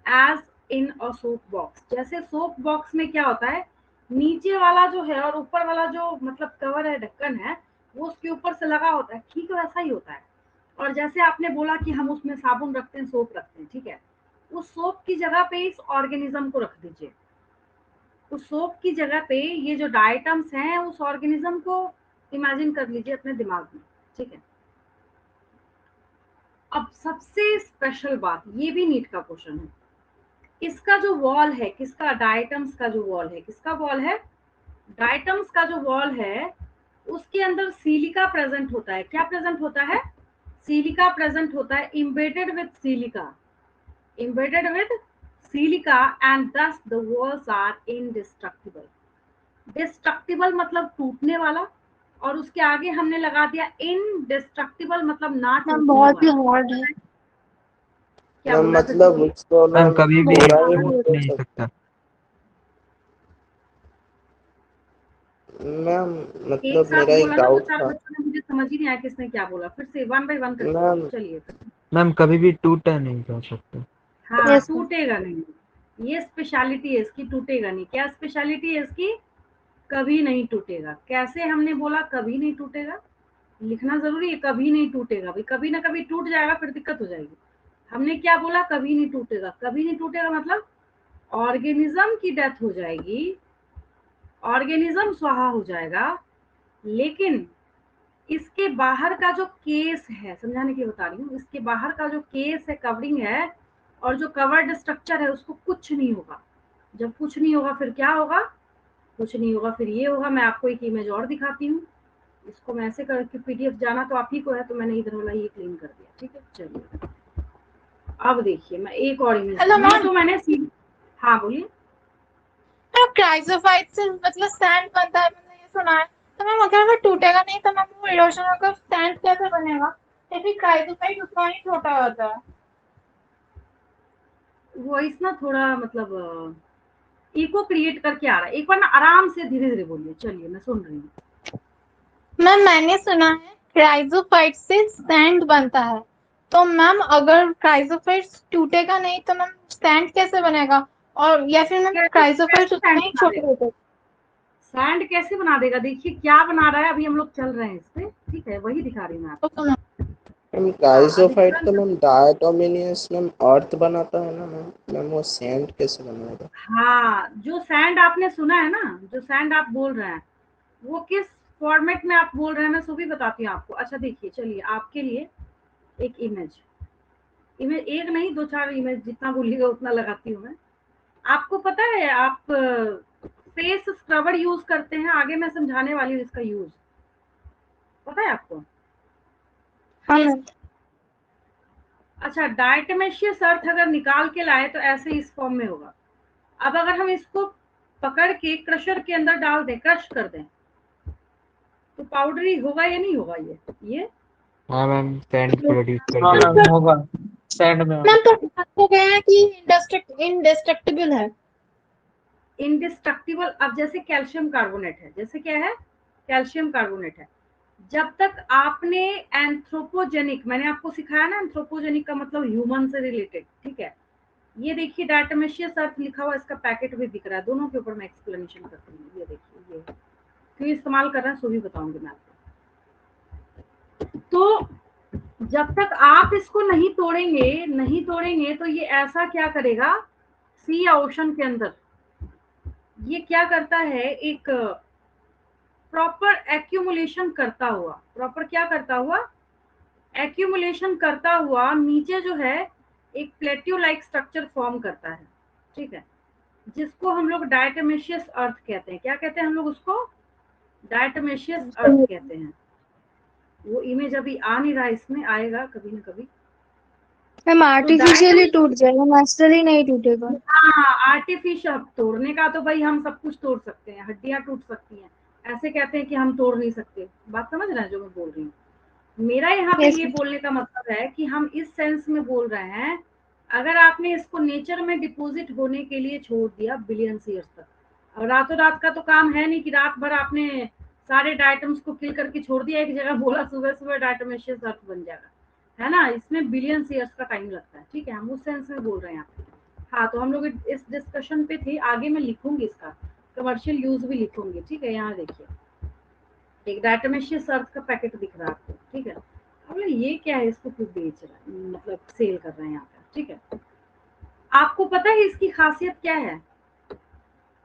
as in a soap box. जैसे सोप बॉक्स में क्या होता है, नीचे वाला जो है और ऊपर वाला जो मतलब कवर है, ढक्कन है, वो उसके ऊपर से लगा होता है, ठीक वैसा ही होता है। और जैसे आपने बोला कि हम उसमें साबुन रखते हैं, सोप रखते हैं, ठीक है? उस सोप की जगह पे इस ऑर्गेनिज्म को रख दीजिए। उस सोप की जगह पे ये जो डायटम्स हैं, उस ऑर्गेनिज्म को इमेजिन कर लीजिए अपने दिमाग में, ठीक है? अब सबसे स्पेशल बात, ये भी नीट का क्वेश्चन है, इसका जो वॉल है, किसका? डायटम्स का जो वॉल है, किसका वॉल है? डायटम्स का जो वॉल है, उसके अंदर सिलिका प्रेजेंट होता है। क्या प्रेजेंट होता है? सिलिका प्रेजेंट होता है, embedded with silica, embedded with silica, and thus the walls are indestructible. Destructible मतलब टूटने वाला, और उसके आगे हमने लगा दिया indestructible मतलब ना मैम टूटने बहुत ही वाला। हार्ड है। क्या मैम बोला? फिर से मतलब बोलिए। उसको मैम मैम कभी भी पूरा ही टूट नहीं बोल नहीं सकते। सकता। मैम एक मतलब साथ मेरा एक बोला ना दो डाउट चार था बच्चों ने, मुझे समझ ही नहीं आया किसने क्या बोला। फिर से वन बाय वन करके मैम। बोलो, चलिए। मैम कभी भी टूटा नहीं जा सकता। हाँ, यस मैम। टूटेगा नहीं, ये स्पेशलिटी है इसकी, टूटेगा नहीं। क्या स्पेशलिटी है इसकी? कभी नहीं टूटेगा। कैसे हमने बोला कभी नहीं टूटेगा? लिखना जरूरी है, कभी नहीं टूटेगा। भाई कभी ना कभी टूट जाएगा, फिर दिक्कत हो जाएगी। हमने क्या बोला? कभी नहीं टूटेगा। कभी नहीं टूटेगा मतलब ऑर्गेनिज्म की डेथ हो जाएगी, ऑर्गेनिज्म स्वाहा हो जाएगा, लेकिन इसके बाहर का जो केस है, समझाने के लिए बता रही हूँ, इसके बाहर का जो केस है, कवरिंग है, और जो कवर्ड स्ट्रक्चर है, उसको कुछ नहीं होगा। जब कुछ नहीं होगा फिर क्या होगा? कुछ नहीं होगा, फिर ये होगा। मैं आपको एक इमेज और दिखाती हूँ। इसको मैं ऐसे करके, पीडीएफ जाना तो आप ही को है, तो मैंने इधर वाला ये क्लीन कर दिया, ठीक है? चलिए अब देखिए, मैं एक और इमेज, हेलो ये मैम। तो मैंने हाँ बोलिए। क्राइसोफाइट से मतलब सैंड बनता है, मैंने ये सुना है। तो मैम अगर वो टूटेगा नहीं तो मैम वो इरोशन होकर सैंड कैसे बनेगा? या फिर क्राइसोफाइट उतना ही छोटा होता है? वॉइस ना थोड़ा मतलब इको क्रिएट करके आ रहा है। एक बार ना आराम से धीरे धीरे बोलिए, चलिए मैं सुन रही हूँ। मैम मैंने सुना है क्राइसोफाइट से सैंड बनता है। तो मैम अगर क्राइसोफाइट टूटेगा नहीं तो मैम सैंड कैसे बनेगा? और या फिर मैम कैसे क्राइसोफाइट कैसे उतना सैंड ही बना छोटे देगा? होते हैं? सैंड कैसे बना देगा? देखिए क्या बना रहा है, अभी हम लोग चल रहे हैं इस पे, ठीक है? वही दिखा रही हूँ मैं आपको। Okay ma'am. मैम हाँ अभी काइजोफाइट तो तुरंत। मैम डायटोमिनियस मैम अर्थ बनाता है ना मैम। मैम वो सैंड कैसे बनाएगा? हाँ, जो सैंड आपने सुना है ना, जो सैंड आप बोल रहे हैं, वो किस फॉर्मेट में आप बोल रहे हैं, मैं सो भी बताती हूँ आपको। अच्छा देखिए, चलिए आपके लिए एक इमेज, इमेज एक नहीं, दो चार इमेज, जितना बोलिएगा उतना लगाती हूँ मैं। आपको पता है, आप फेस स्क्रबर यूज करते हैं, आगे मैं समझाने वाली हूँ इसका यूज, पता है आपको? हाँ मैम। अच्छा, डायटमेशियस अर्थ अगर निकाल के लाए तो ऐसे इस फॉर्म में होगा। अब अगर हम इसको पकड़ के क्रशर के अंदर डाल दें, क्रश कर दें, तो पाउडरी होगा या नहीं होगा? ये हाँ मैम सैंड प्रोड्यूस कर हाँ देगा। मैम होगा, सैंड में होगा। मैम तो आपको गया है कि इंडेस्ट्रक्टिबल है। इंडिस्ट्रक्टिबल, अब जैसे कैल्शियम कार्बोनेट है, जैसे क्या है? कैल्शियम कार्बोनेट है। जब तक आपने एंथ्रोपोजेनिक, मैंने आपको सिखाया ना, एंथ्रोपोजेनिक का मतलब ह्यूमन से रिलेटेड, ठीक है? ये देखिए डायटोमेशियस अर्थ लिखा हुआ, इसका पैकेट भी दिख रहा है, दोनों के ऊपर मैं एक्सप्लेनेशन करती हूँ। ये देखिए, ये क्यों इस्तेमाल कर रहा है सो भी बताऊंगी मैं आपको। तो जब तक आप इसको नहीं तोड़ेंगे, नहीं तोड़ेंगे, तो ये ऐसा क्या करेगा, सी या ओशन के अंदर, ये क्या करता है, एक प्रॉपर एक्यूमुलेशन करता हुआ, प्रॉपर क्या करता हुआ, एक्यूमुलेशन करता हुआ नीचे जो है एक प्लेट्यू लाइक स्ट्रक्चर फॉर्म करता है, ठीक है, जिसको हम लोग डायटोमेशियस अर्थ कहते हैं। क्या कहते हैं हम लोग उसको? डायटोमेशियस अर्थ कहते हैं। वो इमेज अभी आ नहीं रहा, इसमें आएगा कभी ना कभी। मैम आर्टिफिशियली टूट जाएगा, नेचुरली नहीं टूटेगा। हाँ, आर्टिफिशियल तोड़ने का तो भाई हम सब कुछ तोड़ सकते हैं, हड्डियां टूट सकती हैं, ऐसे कहते हैं कि हम तोड़ नहीं सकते। बात समझ रहे हैं जो मैं बोल रही हूँ? मेरा यहाँ पे Yes, ये बोलने का मतलब है कि हम इस सेंस में बोल रहे हैं, अगर आपने इसको नेचर में डिपॉजिट होने के लिए छोड़ दिया बिलियंस ईयर्स तक, और रातों रात का तो काम है नहीं कि रात भर आपने सारे डायटम्स को किल करके छोड़ दिया एक जगह, बोला सुबह सुबह डायटोमेशियस अर्थ बन जाएगा, है ना। इसमें बिलियंस ईयर्स का टाइम लगता है, ठीक है, हम उस सेंस में बोल रहे हैं यहाँ पे। हाँ, तो हम लोग इस डिस्कशन पे थे, आगे मैं लिखूंगी इसका कमर्शियल यूज भी लिखूंगी, ठीक है। यहाँ देखिए एक डायटोमेशियस अर्थ का पैकेट दिख रहा है आपको, ठीक है। अब ये क्या है, इसको क्यों बेच रहा है, मतलब सेल कर रहे हैं यहाँ पे, ठीक है। आपको पता है इसकी खासियत क्या है?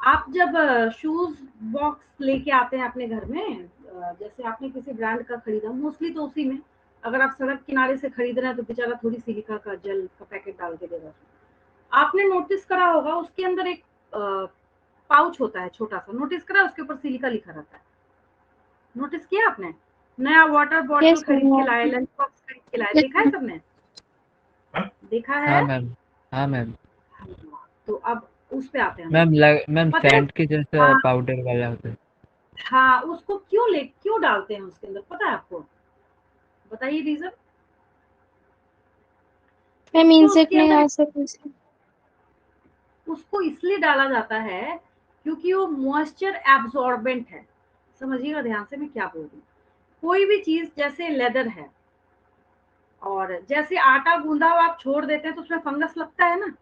आप जब शूज बॉक्स लेके आते हैं अपने घर में, जैसे आपने किसी ब्रांड का खरीदा, मोस्टली तो उसी में, अगर आप सड़क किनारे से खरीद रहे हैं तो बेचारा थोड़ी सिलिका का जेल का पैकेट डाल के देगा। आपने नोटिस करा होगा उसके अंदर एक पाउच होता है छोटा सा, नोटिस करा, उसके ऊपर सिलिका लिखा रहता है, नोटिस किया आपने? नया वाटर बॉटल yes, खरीद के ma'am. लाए, लंच बॉक्स खरीद के लाए, देखा है सबने? देखा है? हाँ मैम, हाँ मैम। तो अब उस पे आते हैं हम लोग। मैम पता है? सैंड के जैसा हाँ, पाउडर वाला होता है। हाँ, उसको क्यों डालते हैं उसके अंदर, पता है आपको? बताइए रीजन मैम क्यों इंसेक्ट उसके नहीं अंदर। आ सकते। उसको इसलिए डाला जाता है क्योंकि वो मॉइस्चर एब्जॉर्बेंट है। समझिएगा ध्यान से मैं क्या बोल रही हूँ। कोई भी चीज जैसे लेदर है, और जैसे आटा गूंदा हुआ आप छोड़ देते हैं तो उसमें फंगस लगता है ना,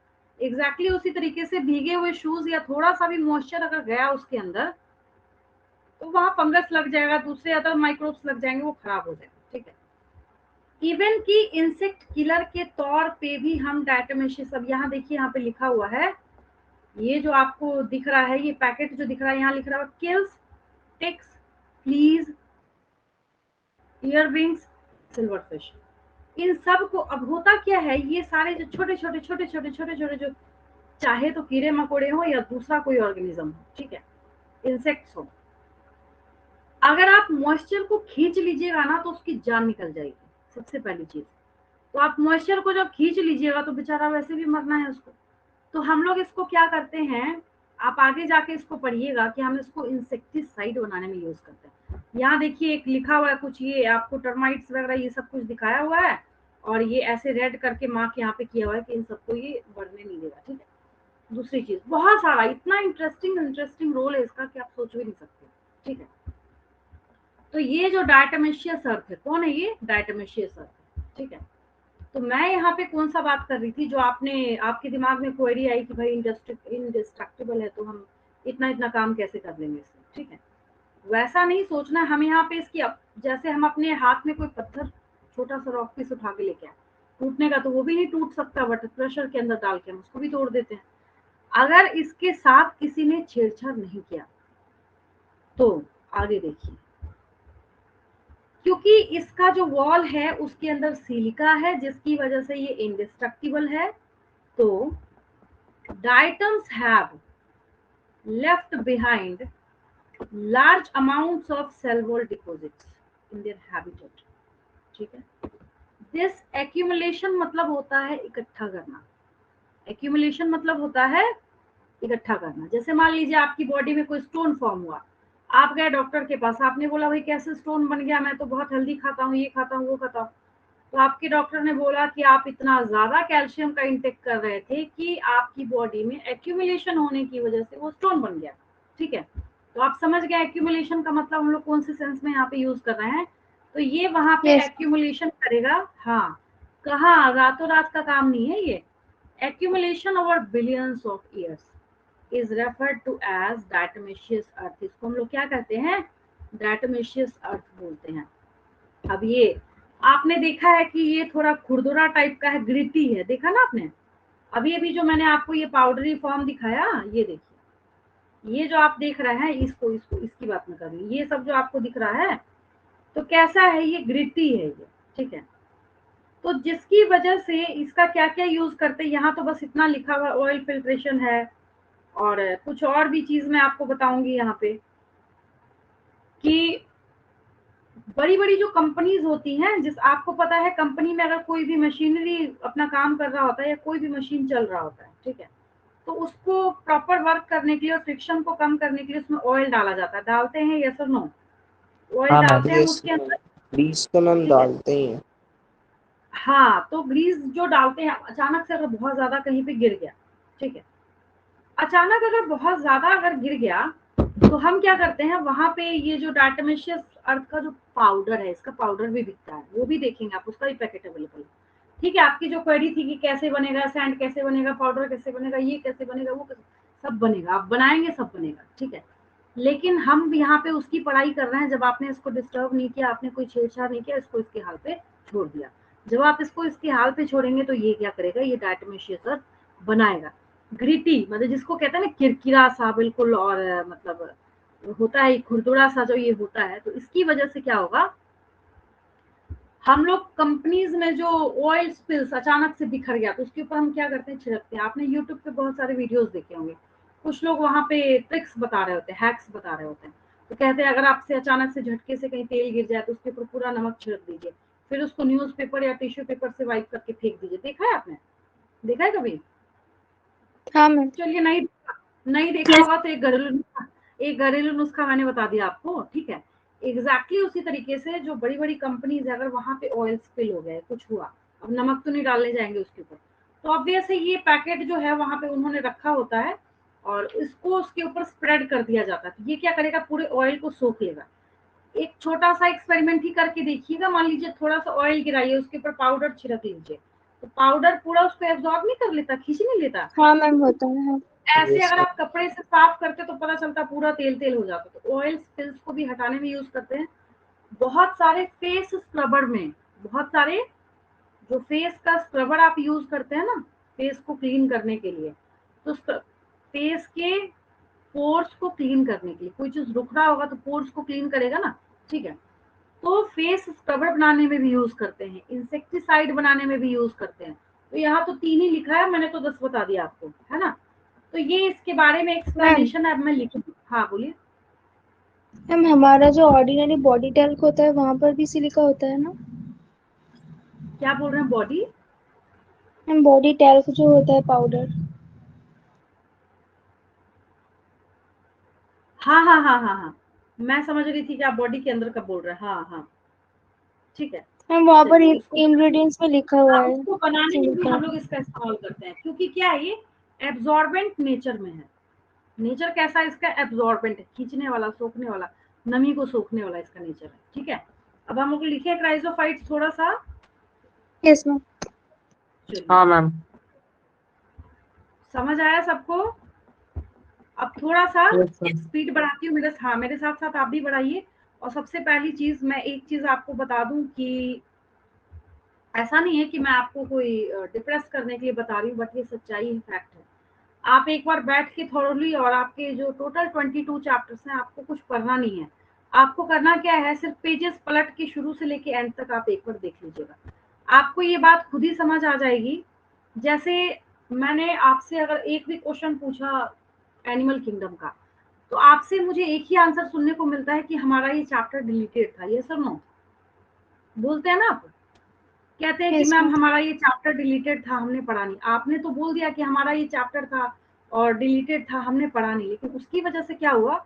एग्जैक्टली उसी तरीके से भीगे हुए शूज या थोड़ा सा भी मॉइस्चर अगर गया उसके अंदर तो वहां फंगस लग जाएगा, दूसरे अदर माइक्रोब्स लग जाएंगे, वो खराब हो जाएगा, ठीक है। इवन की इंसेक्ट किलर के तौर पे भी हम डायटोमेशियस, अब यहाँ देखिए यहाँ पे लिखा हुआ है, ये जो आपको दिख रहा है, ये पैकेट जो दिख रहा है यहाँ लिख रहा है kills ticks fleas earrings silverfish. इन सब को, अब होता क्या है, ये सारे जो छोटे छोटे जो, चाहे तो कीड़े मकोड़े हो या दूसरा कोई ऑर्गेनिज्म हो, ठीक है, इंसेक्ट्स हो, अगर आप मॉइस्चर को खींच लीजिएगा ना तो उसकी जान निकल जाएगी, सबसे पहली चीज। तो आप मॉइस्चर को जब खींच लीजिएगा तो बेचारा वैसे भी मरना है उसको। तो हम लोग इसको क्या करते हैं, आप आगे जाके इसको पढ़िएगा कि हम इसको इंसेक्टिसाइड बनाने में यूज करते हैं। यहाँ देखिए एक लिखा हुआ है कुछ, ये आपको टर्माइट्स वगैरह ये सब कुछ दिखाया हुआ है, और ये ऐसे रेड करके मार्क यहाँ पे किया हुआ है कि इन सबको ये बढ़ने नहीं देगा, ठीक है। दूसरी चीज, बहुत सारा इतना इंटरेस्टिंग रोल है इसका कि आप सोच भी नहीं सकते, ठीक है। तो ये जो डायटोमेशियस अर्थ है, कौन है ये? डायटोमेशियस अर्थ, ठीक है। तो मैं यहाँ पे कौन सा बात कर रही थी, जो आपके दिमाग में क्वेरी आई कि भाई इंडिस्ट्रक्टिबल है तो हम इतना काम कैसे कर लेंगे इससे, ठीक है। वैसा नहीं सोचना, हम यहाँ पे इसकी जैसे हम अपने हाथ में कोई पत्थर छोटा सा रॉक पीस उठा के लेके आए, टूटने का तो वो भी नहीं टूट सकता, बट प्रेशर के अंदर डाल के हम उसको भी तोड़ देते हैं। अगर इसके साथ किसी ने छेड़छाड़ नहीं किया तो आगे देखिए, क्योंकि इसका जो वॉल है उसके अंदर सिलिका है जिसकी वजह से ये इंडिस्ट्रक्टिबल है। तो diatoms have left behind large amounts of cell wall deposits in their habitat, ठीक है। दिस एक्यूमुलेशन मतलब होता है इकट्ठा करना, एक्यूमुलेशन मतलब होता है इकट्ठा करना। जैसे मान लीजिए आपकी बॉडी में कोई स्टोन फॉर्म हुआ, आप गए डॉक्टर के पास, आपने बोला भाई कैसे स्टोन बन गया, मैं तो बहुत हेल्दी खाता हूँ, ये खाता हूँ वो खाता हूँ। तो आपके डॉक्टर ने बोला कि आप इतना ज्यादा कैल्शियम का इंटेक कर रहे थे कि आपकी बॉडी में एक्यूमुलेशन होने की वजह से वो स्टोन बन गया, ठीक है। तो आप समझ गए एक्यूमुलेशन का मतलब हम लोग कौन से सेंस में यहाँ पे यूज कर रहे हैं। तो ये वहां पे Yes. एक्यूमुलेशन करेगा, हाँ, कहाँ, रातों रात का काम नहीं है ये। Accumulation over billions of years is referred to as diatomaceous earth. इसको हम लोग क्या कहते हैं? डायटोमेशियस अर्थ बोलते हैं। अब ये आपने देखा है कि ये थोड़ा खुरदुरा टाइप का है, ग्रिटी है, देखा ना आपने? अभी अभी जो मैंने आपको ये पाउडरी फॉर्म दिखाया, ये देखिए, ये जो आप देख रहे हैं, इसको इसको इसकी बात में कर रही हूँ, ये सब जो आपको दिख रहा है तो कैसा है, ये ग्रिटी है ये, ठीक है। तो जिसकी वजह से इसका क्या क्या यूज करते हैं, यहाँ तो बस इतना लिखा हुआ ऑयल फिल्ट्रेशन है, और कुछ और भी चीज मैं आपको बताऊंगी यहाँ पे कि बड़ी बड़ी जो कंपनीज होती हैं, जिस आपको पता है कंपनी में अगर कोई भी मशीनरी अपना काम कर रहा होता है या कोई भी मशीन चल रहा होता है, ठीक है, तो उसको प्रॉपर वर्क करने के लिए और फ्रिक्शन को कम करने के लिए उसमें ऑयल डाला जाता है। डालते हैं यस और नो? ऑयल हाँ मैम। डालते हैं हम यस उसके अंदर। ग्रीस तो मैम ठीक है, डालते ही हैं। हाँ, तो ग्रीस जो डालते हैं, अचानक से अगर बहुत ज्यादा कहीं पे गिर गया, ठीक है, अचानक अगर बहुत ज्यादा अगर गिर गया तो हम क्या करते हैं, वहां पे ये जो डायटोमेशियस अर्थ का जो पाउडर है, इसका पाउडर भी बिकता है, वो भी देखेंगे आप, उसका भी पैकेट अवेलेबल है। ठीक है, आपकी जो क्वेरी थी कि कैसे बनेगा सैंड, कैसे बनेगा पाउडर, कैसे बनेगा ये, कैसे बनेगा वो, सब बनेगा, आप बनाएंगे सब बनेगा, ठीक है। लेकिन हम यहाँ पे उसकी पढ़ाई कर रहे हैं, जब आपने इसको डिस्टर्ब नहीं किया, आपने कोई छेड़छाड़ नहीं किया, इसको इसके हाल पे छोड़ दिया। जब आप इसको इसके हाल पे छोड़ेंगे तो ये क्या करेगा, ये डायटोमेशियस अर्थ बनाएगा। ग्रिटी मतलब जिसको कहते हैं ना किरकिरा सा बिल्कुल, और मतलब होता है खुरदुरा सा जो ये होता है, तो इसकी वजह से क्या होगा, हम लोग कंपनीज में जो ऑयल स्पिल्स अचानक से बिखर गया तो उसके ऊपर हम क्या करते हैं, छिड़कते हैं। आपने यूट्यूब पे बहुत सारे वीडियोस देखे होंगे, कुछ लोग वहां पे ट्रिक्स बता रहे होते हैं, हैक्स बता रहे होते हैं। तो कहते हैं अगर आपसे अचानक से झटके से कहीं तेल गिर जाए तो उसके ऊपर पूरा नमक छिड़क दीजिए, फिर उसको न्यूज़पेपर या टिश्यू पेपर से वाइप करके फेंक दीजिए। देखा है आपने? देखा है कभी? हाँ मैम। चलिए, नहीं देखा होगा तो एक घरेलू नुस्खा मैंने बता दिया आपको, ठीक है। एग्जैक्टली उसी तरीके से जो बड़ी बड़ी कंपनीज है, अगर वहां पे ऑयल स्पिल हो गया, कुछ हुआ, अब नमक तो नहीं डालने जाएंगे उसके ऊपर, तो ऑब्वियस है ये पैकेट जो है वहां पे उन्होंने रखा होता है और इसको उसके ऊपर स्प्रेड कर दिया जाता है। तो ये क्या करेगा, पूरे ऑयल को सोख लेगा। एक छोटा सा एक्सपेरिमेंट ही करके देखिएगा, मान लीजिए थोड़ा सा ऑयल गिराइए, उसके ऊपर पाउडर छिड़क लीजिए, तो पाउडर पूरा उसको एब्जॉर्ब नहीं कर लेता, खींच नहीं लेता। हाँ मैम होता है। हाँ। ऐसे यस अगर आप कपड़े से साफ करते तो पता चलता पूरा तेल तेल हो जाता। तो ऑयल स्पिल्स को भी हटाने में यूज करते हैं। बहुत सारे फेस स्क्रबर में, बहुत सारे जो फेस का स्क्रबर आप यूज करते हैं ना फेस को क्लीन करने के लिए, तो फेस के पोर्स को क्लीन करने के लिए, कोई चीज रुक रहा होगा तो पोर्स को क्लीन करेगा ना, ठीक है। तो फेस स्क्रबर बनाने में भी यूज करते हैं, इंसेक्टिसाइड बनाने में भी यूज करते हैं। तो यहाँ तो 3 ही लिखा है, मैंने तो 10 बता दिया आपको, है ना। तो ये इसके बारे में एक्सप्लेनेशन है, अब मैं लिख दूँ। हाँ बोलिए। मैम हमारा जो ऑर्डिनरी बॉडी टैल्क होता है वहां पर भी सिलिका होता है ना? क्या बोल रहे हैं, बॉडी? मैम बॉडी टैल्क जो होता है पाउडर। हाँ हाँ हाँ हाँ हाँ, मैं समझ रही थी कि आप बॉडी के अंदर का बोल रहे हैं। हाँ हाँ, ठीक है। मैम वहाँ पर चलिए उसको, इंग्रेडिएंट्स में लिखा हुआ हाँ, है उसको बनाने में भी सिलिका। हम लोग इसका इस्तेमाल करते हैं, क्योंकि क्या है, ये एब्जॉर्बेंट नेचर में है। नेचर कैसा है इसका, एब्जॉर्बेंट है, खींचने वाला, सोखने वाला, नमी को सोखने वाला इसका नेचर है, ठीक है। अब हम लोग लिखे क्राइजोफाइट्स थोड़ा सा। Yes ma'am. चलिए, हाँ मैम। समझ आया सबको? अब थोड़ा सा यस मैम। स्पीड बढ़ाती हूँ, मेरे साथ साथ आप भी बढ़ाइए। और सबसे पहली चीज, मैं एक चीज आपको बता दूं कि ऐसा नहीं है कि मैं आपको कोई डिप्रेस करने के लिए बता रही हूँ, बट ये सच्चाई है, फैक्ट है। आप एक बार बैठ के थॉरोली, और आपके जो टोटल 22 चैप्टर्स हैं, आपको कुछ पढ़ना नहीं है। आपको करना क्या है, सिर्फ पेजेस पलट के शुरू से लेके एंड तक आप एक बार देख लीजिएगा, आपको ये बात खुद ही समझ आ जाएगी। जैसे मैंने आपसे अगर एक भी क्वेश्चन पूछा एनिमल किंगडम का, तो आपसे मुझे एक ही आंसर सुनने को मिलता है कि हमारा ये चैप्टर डिलीटेड था, ये सर नो बोलते हैं ना आप, कहते हैं कि यस मैम मैम। हमारा ये चैप्टर डिलीटेड था, हमने पढ़ा नहीं। आपने तो बोल दिया कि हमारा ये चैप्टर था और डिलीटेड था, हमने पढ़ा नहीं, लेकिन उसकी वजह से क्या हुआ,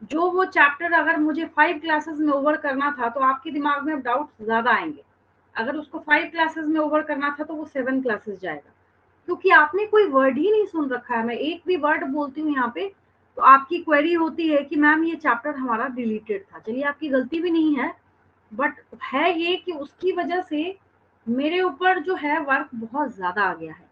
जो वो चैप्टर अगर मुझे 5 क्लासेस में ओवर करना था तो आपके दिमाग में अब डाउट ज्यादा आएंगे। अगर उसको 5 क्लासेस में ओवर करना था तो वो 7 क्लासेस जाएगा, क्योंकि आपने कोई वर्ड ही नहीं सुन रखा है। मैं एक भी वर्ड बोलती हूँ यहाँ पे तो आपकी क्वेरी होती है कि मैम ये चैप्टर हमारा डिलीटेड था। चलिए, आपकी गलती भी नहीं है, बट है ये कि उसकी वजह से मेरे ऊपर जो है वर्क बहुत ज्यादा आ गया है।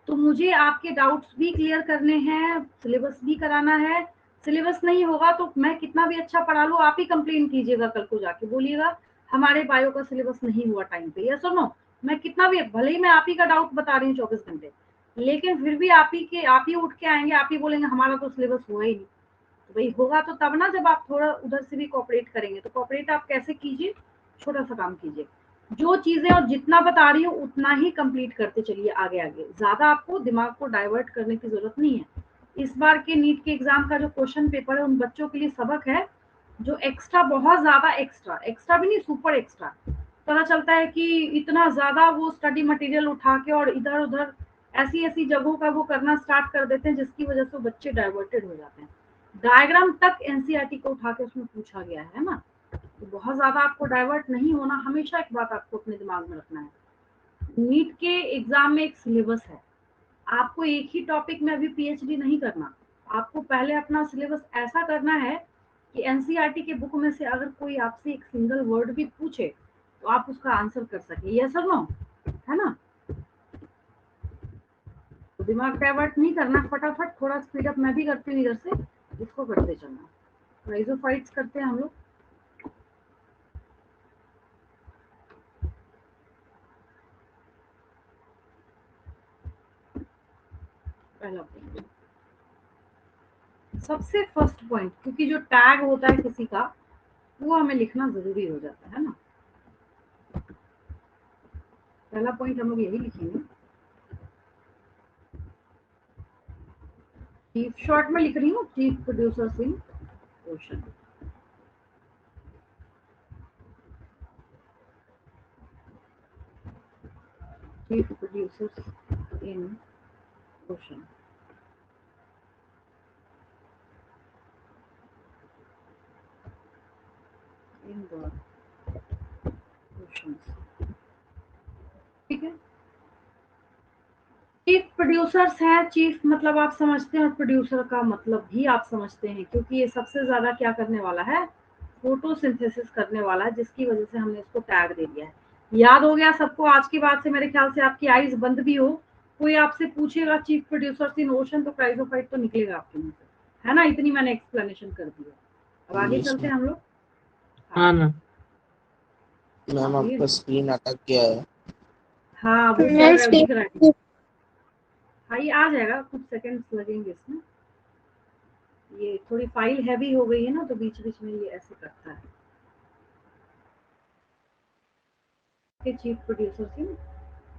तो मुझे आपके डाउट्स भी क्लियर करने हैं, सिलेबस भी कराना है। सिलेबस नहीं होगा तो मैं कितना भी अच्छा पढ़ा लूं, आप ही कंप्लेन कीजिएगा, कल को जाके बोलिएगा हमारे बायो का सिलेबस नहीं हुआ टाइम पे, यस और नो। मैं कितना भी, भले ही मैं आप ही का डाउट बता रही हूँ 24 घंटे, लेकिन फिर भी आप ही उठ के आएंगे, आप ही बोलेंगे हमारा तो सिलेबस हुआ ही नहीं। तो भाई होगा तो तब ना, जब आप थोड़ा उधर से भी कोऑपरेट करेंगे। तो कोऑपरेट आप कैसे कीजिए, छोटा सा काम कीजिए, जो चीजें और जितना बता रही हूँ उतना ही कंप्लीट करते चलिए आगे आगे। ज्यादा आपको दिमाग को डाइवर्ट करने की जरूरत नहीं है। इस बार के नीट के एग्जाम का जो क्वेश्चन पेपर है उन बच्चों के लिए सबक है जो एक्स्ट्रा, बहुत ज्यादा एक्स्ट्रा, एक्स्ट्रा भी नहीं सुपर एक्स्ट्रा। पता चलता है कि इतना ज्यादा वो स्टडी मटेरियल उठा के और इधर उधर ऐसी ऐसी जगहों का वो करना स्टार्ट कर देते हैं जिसकी वजह से बच्चे डाइवर्टेड हो जाते हैं। डायग्राम तक एनसीईआरटी को उठा के उसमें पूछा गया है ना। तो बहुत ज्यादा आपको डाइवर्ट नहीं होना। हमेशा एक बात आपको अपने दिमाग में रखना है, नीट के एग्जाम में एक सिलेबस है। आपको एक ही टॉपिक में अभी पीएचडी नहीं करना। आपको पहले अपना सिलेबस ऐसा करना है कि एनसीईआरटी के बुक में से अगर कोई आपसे एक सिंगल वर्ड भी पूछे तो आप उसका आंसर कर सके। यस और नो, है ना। तो दिमाग डाइवर्ट नहीं करना, फटाफट थोड़ा स्पीड अप मैं भी करती हूँ इधर से, इसको करते चलना। राइजोफाइट्स करते हैं हम लोग। पहला पॉइंट, सबसे फर्स्ट पॉइंट, क्योंकि जो टैग होता है किसी का वो हमें लिखना जरूरी हो जाता है ना। पहला पॉइंट हम लोग यही लिखेंगे। चीफ शॉर्ट में लिख रही हूँ, chief producers in ocean. Chief producers in ocean. In the oceans, ठीक है। चीफ प्रोड्यूसर्स हैं, चीफ मतलब आप समझते हैं और प्रोड्यूसर का मतलब भी आप समझते हैं, क्योंकि ये सबसे ज्यादा क्या करने वाला है, फोटोसिंथेसिस करने वाला है, जिसकी वजह से हमने इसको टैग दे दिया है। याद हो गया सबको आज की बात से? मेरे ख्याल से आपकी आईज बंद भी हो, कोई आपसे पूछेगा चीफ प्रोड्यूसर्स इन ओशन तो क्राइजोफाइट तो निकलेगा आपके मुंह से, है ना। इतनी मैंने एक्सप्लेनेशन कर दी है। अब आगे चलते हैं हम लोग। हाँ मैम। मैम आपका स्क्रीन अटक गया है। हाँ वो चल रहा है, दिख रहा है। हाँ ये आ जाएगा, कुछ सेकंड्स लगेंगे इसमें। ये थोड़ी फाइल हैवी हो गई है ना, तो बीच बीच में ये ऐसे करता है। Chief producer in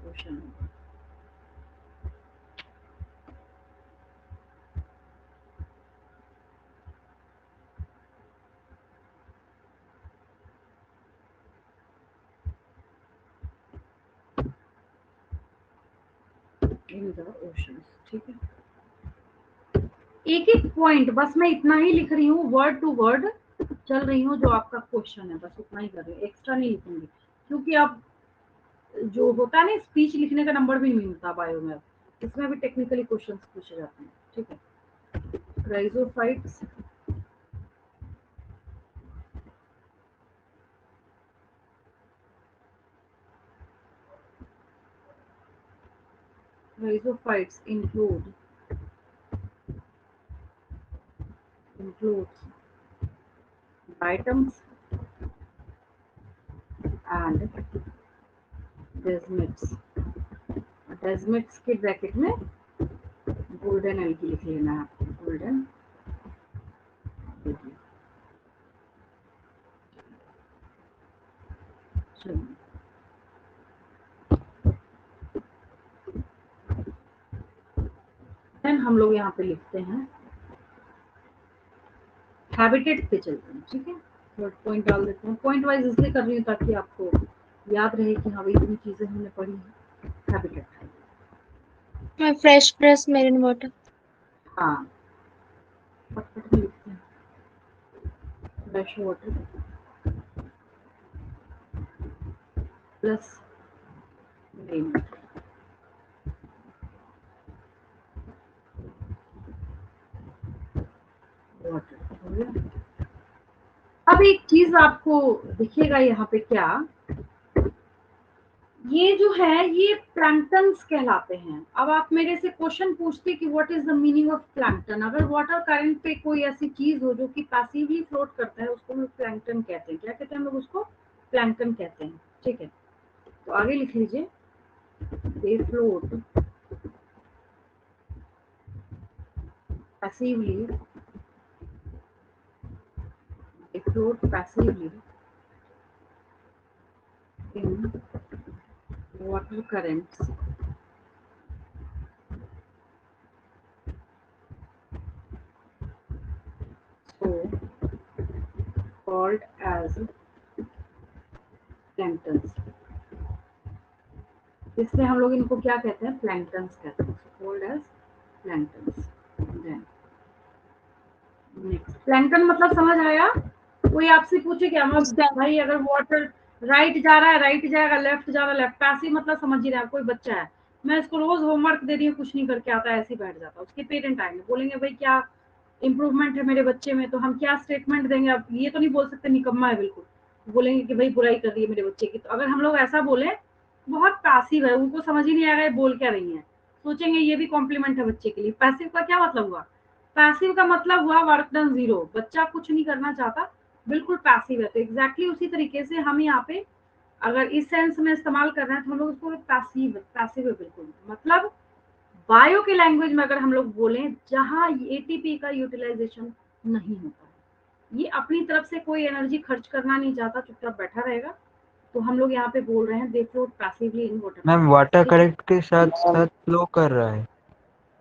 ocean. In the oceans, ठीक है। एक एक पॉइंट बस मैं इतना ही लिख रही हूँ, वर्ड टू वर्ड चल रही हूँ। जो आपका क्वेश्चन है बस उतना ही कर रही हूँ, एक्स्ट्रा नहीं लिखूंगी, क्योंकि अब जो होता है ना स्पीच लिखने का नंबर भी नहीं मिलता बायो में, इसमें भी टेक्निकली क्वेश्चन पूछे जाते हैं, ठीक है। Chrysophytes Rhizophytes includes diatoms and desmids। desmids के ब्रैकेट में गोल्डन एल्गी लिख लेना है आपको, गोल्डन एल्गी। देन हम लोग यहाँ पे लिखते हैं हैबिटेट पे चलते हैं, ठीक है। थर्ड पॉइंट डाल देते हैं, पॉइंट वाइज इसलिए कर रही हूँ ताकि आपको याद रहे कि हाँ भाई इतनी चीजें हमने पढ़ी है। हैबिटेट मैं फ्रेश प्रेस मेरिन वाटर। हाँ फटफट में लिखते हैं, fresh water plus rain water. अब एक चीज आपको दिखेगा यहाँ पे, क्या ये जो है ये प्लैंक्टन्स कहलाते हैं। अब आप मेरे से क्वेश्चन पूछते कि what is the meaning of plankton. अगर वाटर करंट पे कोई ऐसी चीज हो जो कि पैसिवली फ्लोट करता है, उसको हम प्लैंक्टन कहते हैं। क्या कहते हैं हम लोग उसको? प्लैंक्टन कहते हैं, ठीक है। तो आगे लिख लीजिए, दे float passively, they float passively in water currents so called as planktons. इसलिए हम लोग इनको क्या कहते हैं, प्लैंक्टन्स कहते हैं, so called as planktons. Then next, plankton मतलब समझ आया? कोई आपसे पूछे क्या भाई अगर वाटर राइट जा रहा है राइट जाएगा, लेफ्ट जा रहा है लेफ्ट, पैसिव मतलब समझ ही रहा है। कोई बच्चा है, मैं इसको रोज होमवर्क दे रही हूँ, कुछ नहीं करके आता है, ऐसे ही बैठ जाता है। उसके पेरेंट आएंगे, बोलेंगे भाई क्या इंप्रूवमेंट है मेरे बच्चे में, तो हम क्या स्टेटमेंट देंगे? अब ये तो नहीं बोल सकते निकम्मा है बिल्कुल, बोलेंगे कि भाई बुराई कर रही है मेरे बच्चे की। तो अगर हम लोग ऐसा बोले बहुत पैसिव है, उनको समझ ही नहीं आएगा ये बोल क्या रही है, सोचेंगे ये भी कॉम्प्लीमेंट है बच्चे के लिए। पैसिव का क्या मतलब हुआ? पैसिव का मतलब हुआ वर्क डन जीरो, बच्चा कुछ नहीं करना चाहता, बिल्कुल पैसिव है। तो एग्जैक्टली उसी तरीके से हम यहाँ पे अगर इस सेंस में इस्तेमाल कर रहे हैं तो हम लोग उसको पैसिव पैसिव है बिल्कुल। मतलब बायो के लैंग्वेज में अगर हम लोग बोलें जहां एटीपी का यूटिलाइजेशन नहीं होता है, ये अपनी तरफ से कोई एनर्जी खर्च करना नहीं चाहता, चुपचाप बैठा रहेगा, तो हम लोग यहाँ पे बोल रहे हैं दे float passively in water. Ma'am water current के साथ साथ फ्लो कर रहा है।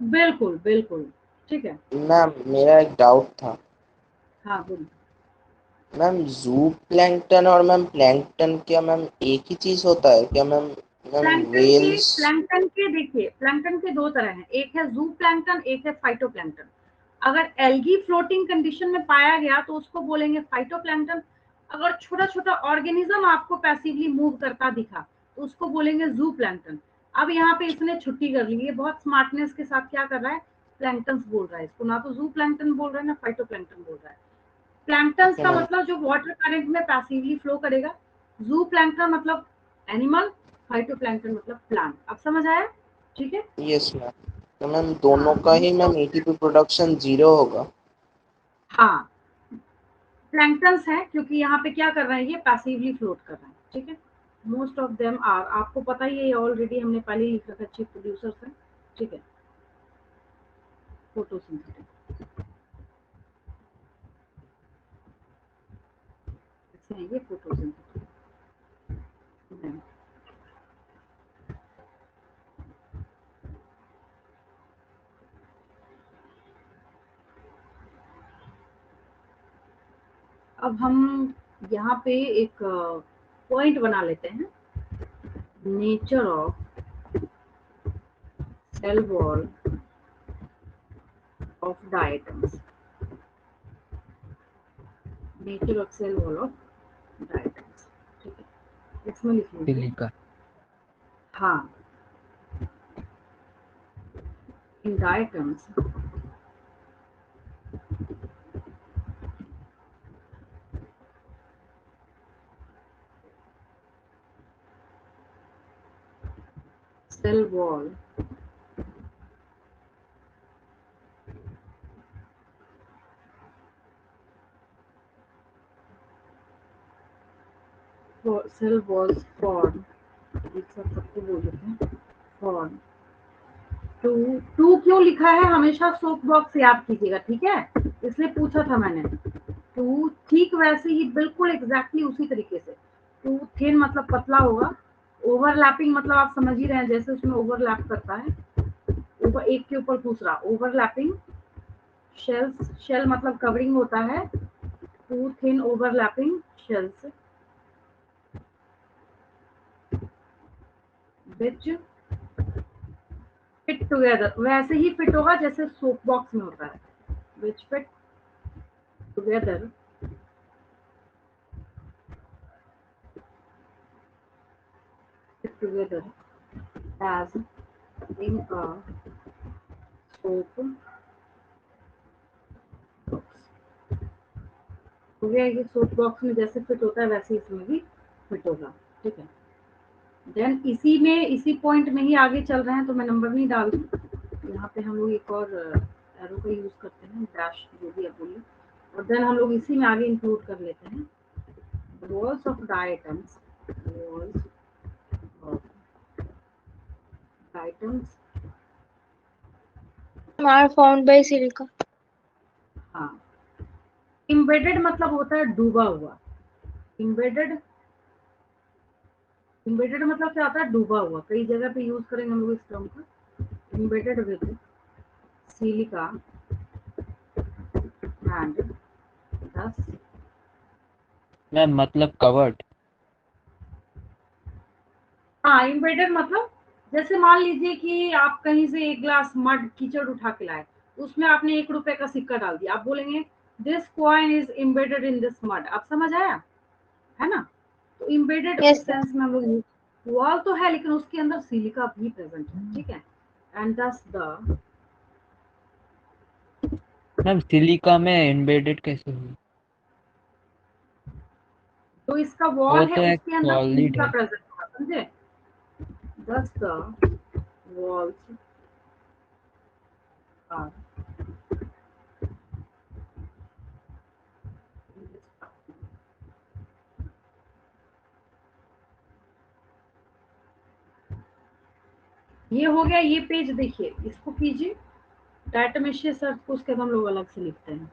बिल्कुल बिल्कुल ठीक है। मैम मेरा एक डाउट था हाँ बोलिए। मैम, जू प्लैंकटन और मैम प्लैंकटन क्या मैम एक ही चीज होता है क्या मैम? मैम वेल्स प्लैंकटन के देखिए, प्लैंकटन के दो तरह हैं, एक है जू प्लैंकटन, एक है फाइटोप्लैंकटन। अगर एल्गी फ्लोटिंग कंडीशन में पाया गया तो उसको बोलेंगे फाइटोप्लैंकटन। अगर छोटा छोटा ऑर्गेनिज्म आपको पैसिवली मूव करता दिखा तो उसको बोलेंगे जू प्लैंकटन। अब यहाँ पे इसने छुट्टी कर ली है, बहुत स्मार्टनेस के साथ क्या कर रहा है, प्लैंकटन बोल रहा है इसको, ना तो जू प्लैंकटन बोल रहा है ना फाइटोप्लैंकटन बोल रहा है। प्लैंक्टन्स का मतलब जो वाटर करंट में पैसिवली फ्लो करेगा, जू प्लैंक्टन मतलब एनिमल, फाइटोप्लैंक्टन मतलब प्लांट। अब समझ आया? ठीक है। Yes ma'am. तो मैम दोनों हाँ का ही most ma'am of ATP production zero होगा? हाँ प्लैंक्टन्स है, क्योंकि यहाँ पे क्या कर रहे हैं, ये पैसिवली फ्लोट कर रहे हैं। ठीक है। मोस्ट ऑफ देम आर, आपको पता ही है ऑलरेडी, हमने पहले ही लिखा था, चीफ प्रोड्यूसर्स है। ठीक है। फोटोसिंथेटिक, ये फोटोसिंथेटिक। अब हम यहाँ पे एक पॉइंट बना लेते हैं, nature of cell wall of diatoms. Nature of cell wall of diatoms. ठीक है, इसमें लिख लीजिए। सिलिका। हाँ, in diatoms cell wall for cell walls form, एक साथ सबको बोल देते हैं, form टू क्यों लिखा है, हमेशा सोप बॉक्स याद कीजिएगा, ठीक है, इसलिए पूछा था मैंने। टू ठीक वैसे ही बिल्कुल एग्जैक्टली उसी तरीके से, टू थिन मतलब पतला होगा, ओवरलैपिंग मतलब आप समझ ही रहे हैं, जैसे उसमें ओवरलैप करता है, ऊपर एक के ऊपर दूसरा, ओवरलैपिंग। शेल्स, शेल मतलब कवरिंग होता है, two thin overlapping shells which fit together, वैसे ही फिट होगा जैसे सोप बॉक्स में होता है, which fit together as in a soap box। हो गया, ये सोप बॉक्स में जैसे फिट होता है वैसे इसमें भी फिट होगा। ठीक है। देन इसी में, इसी पॉइंट में ही आगे चल रहे हैं, तो मैं नंबर नहीं डाल दूँ, यहाँ पे हम लोग एक और एरो का यूज करते हैं, डैश जो भी आप बोलिए, और देन हम लोग इसी में आगे इंक्लूड कर लेते हैं walls of diatoms, walls of diatoms are formed by silica. हाँ, इम्बेडेड मतलब होता है डूबा हुआ। इम्बेडेड इम्बेडेड मतलब क्या होता है? डूबा हुआ। कई जगह पे यूज करेंगे हम लोग इस टर्म का। इम्बेडेड विद सिलिका एंड दस। मैम मतलब कवर्ड। हाँ, इम्बेडेड मतलब जैसे मान लीजिए कि आप कहीं से एक ग्लास मड कीचड़ उठा के लाए, उसमें आपने 1 रुपए का सिक्का डाल दिया, आप बोलेंगे this coin is embedded in this mud. आप समझ आया है ना? तो इम्बेडेड यस उस मैम। सेंस में हम लोग वॉल तो है लेकिन उसके अंदर सिलिका भी प्रेजेंट है, ठीक है। And thus the ma'am silica में एम्बेडेड कैसे हुई? जो इसका वो वॉल है तो एक उसके अंदर सॉलिड सिलिका है। प्रेजेंट होगा, समझे? दस द वॉल्स आर ये हो गया। ये पेज देखिए, इसको कीजिए डायटोमेशियस अर्थ को, उसके बाद हम लोग अलग से लिखते हैं।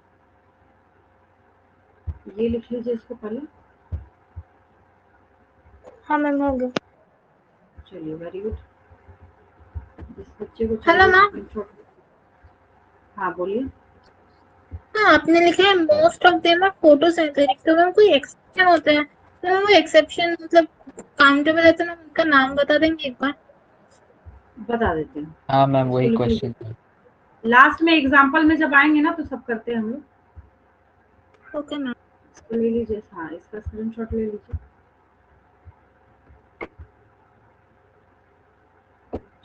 ये लिख लीजिए इसको पहले। हाँ मैम हो गया। चलिए, वेरी गुड। इस बच्चे को हेलो चाहिए मैम। स्क्रीनशॉट। हाँ बोलिए। हाँ, आपने लिखा है most of them are photosynthetic, तो मैम कोई एक्सेप्शन होता है? तो मैम वो एक्सेप्शन मतलब काउंटेबल है तो मैम उनका नाम बता देंगे एक बार? बता देते हैं, हाँ मैम इसको वही लिख लीजिए। क्वेश्चन था। लास्ट में एग्जाम्पल में जब आएंगे ना तो सब करते हैं हम लोग। Okay ma'am. इसको ले लीजिए, हाँ इसका स्क्रीनशॉट ले लीजिए।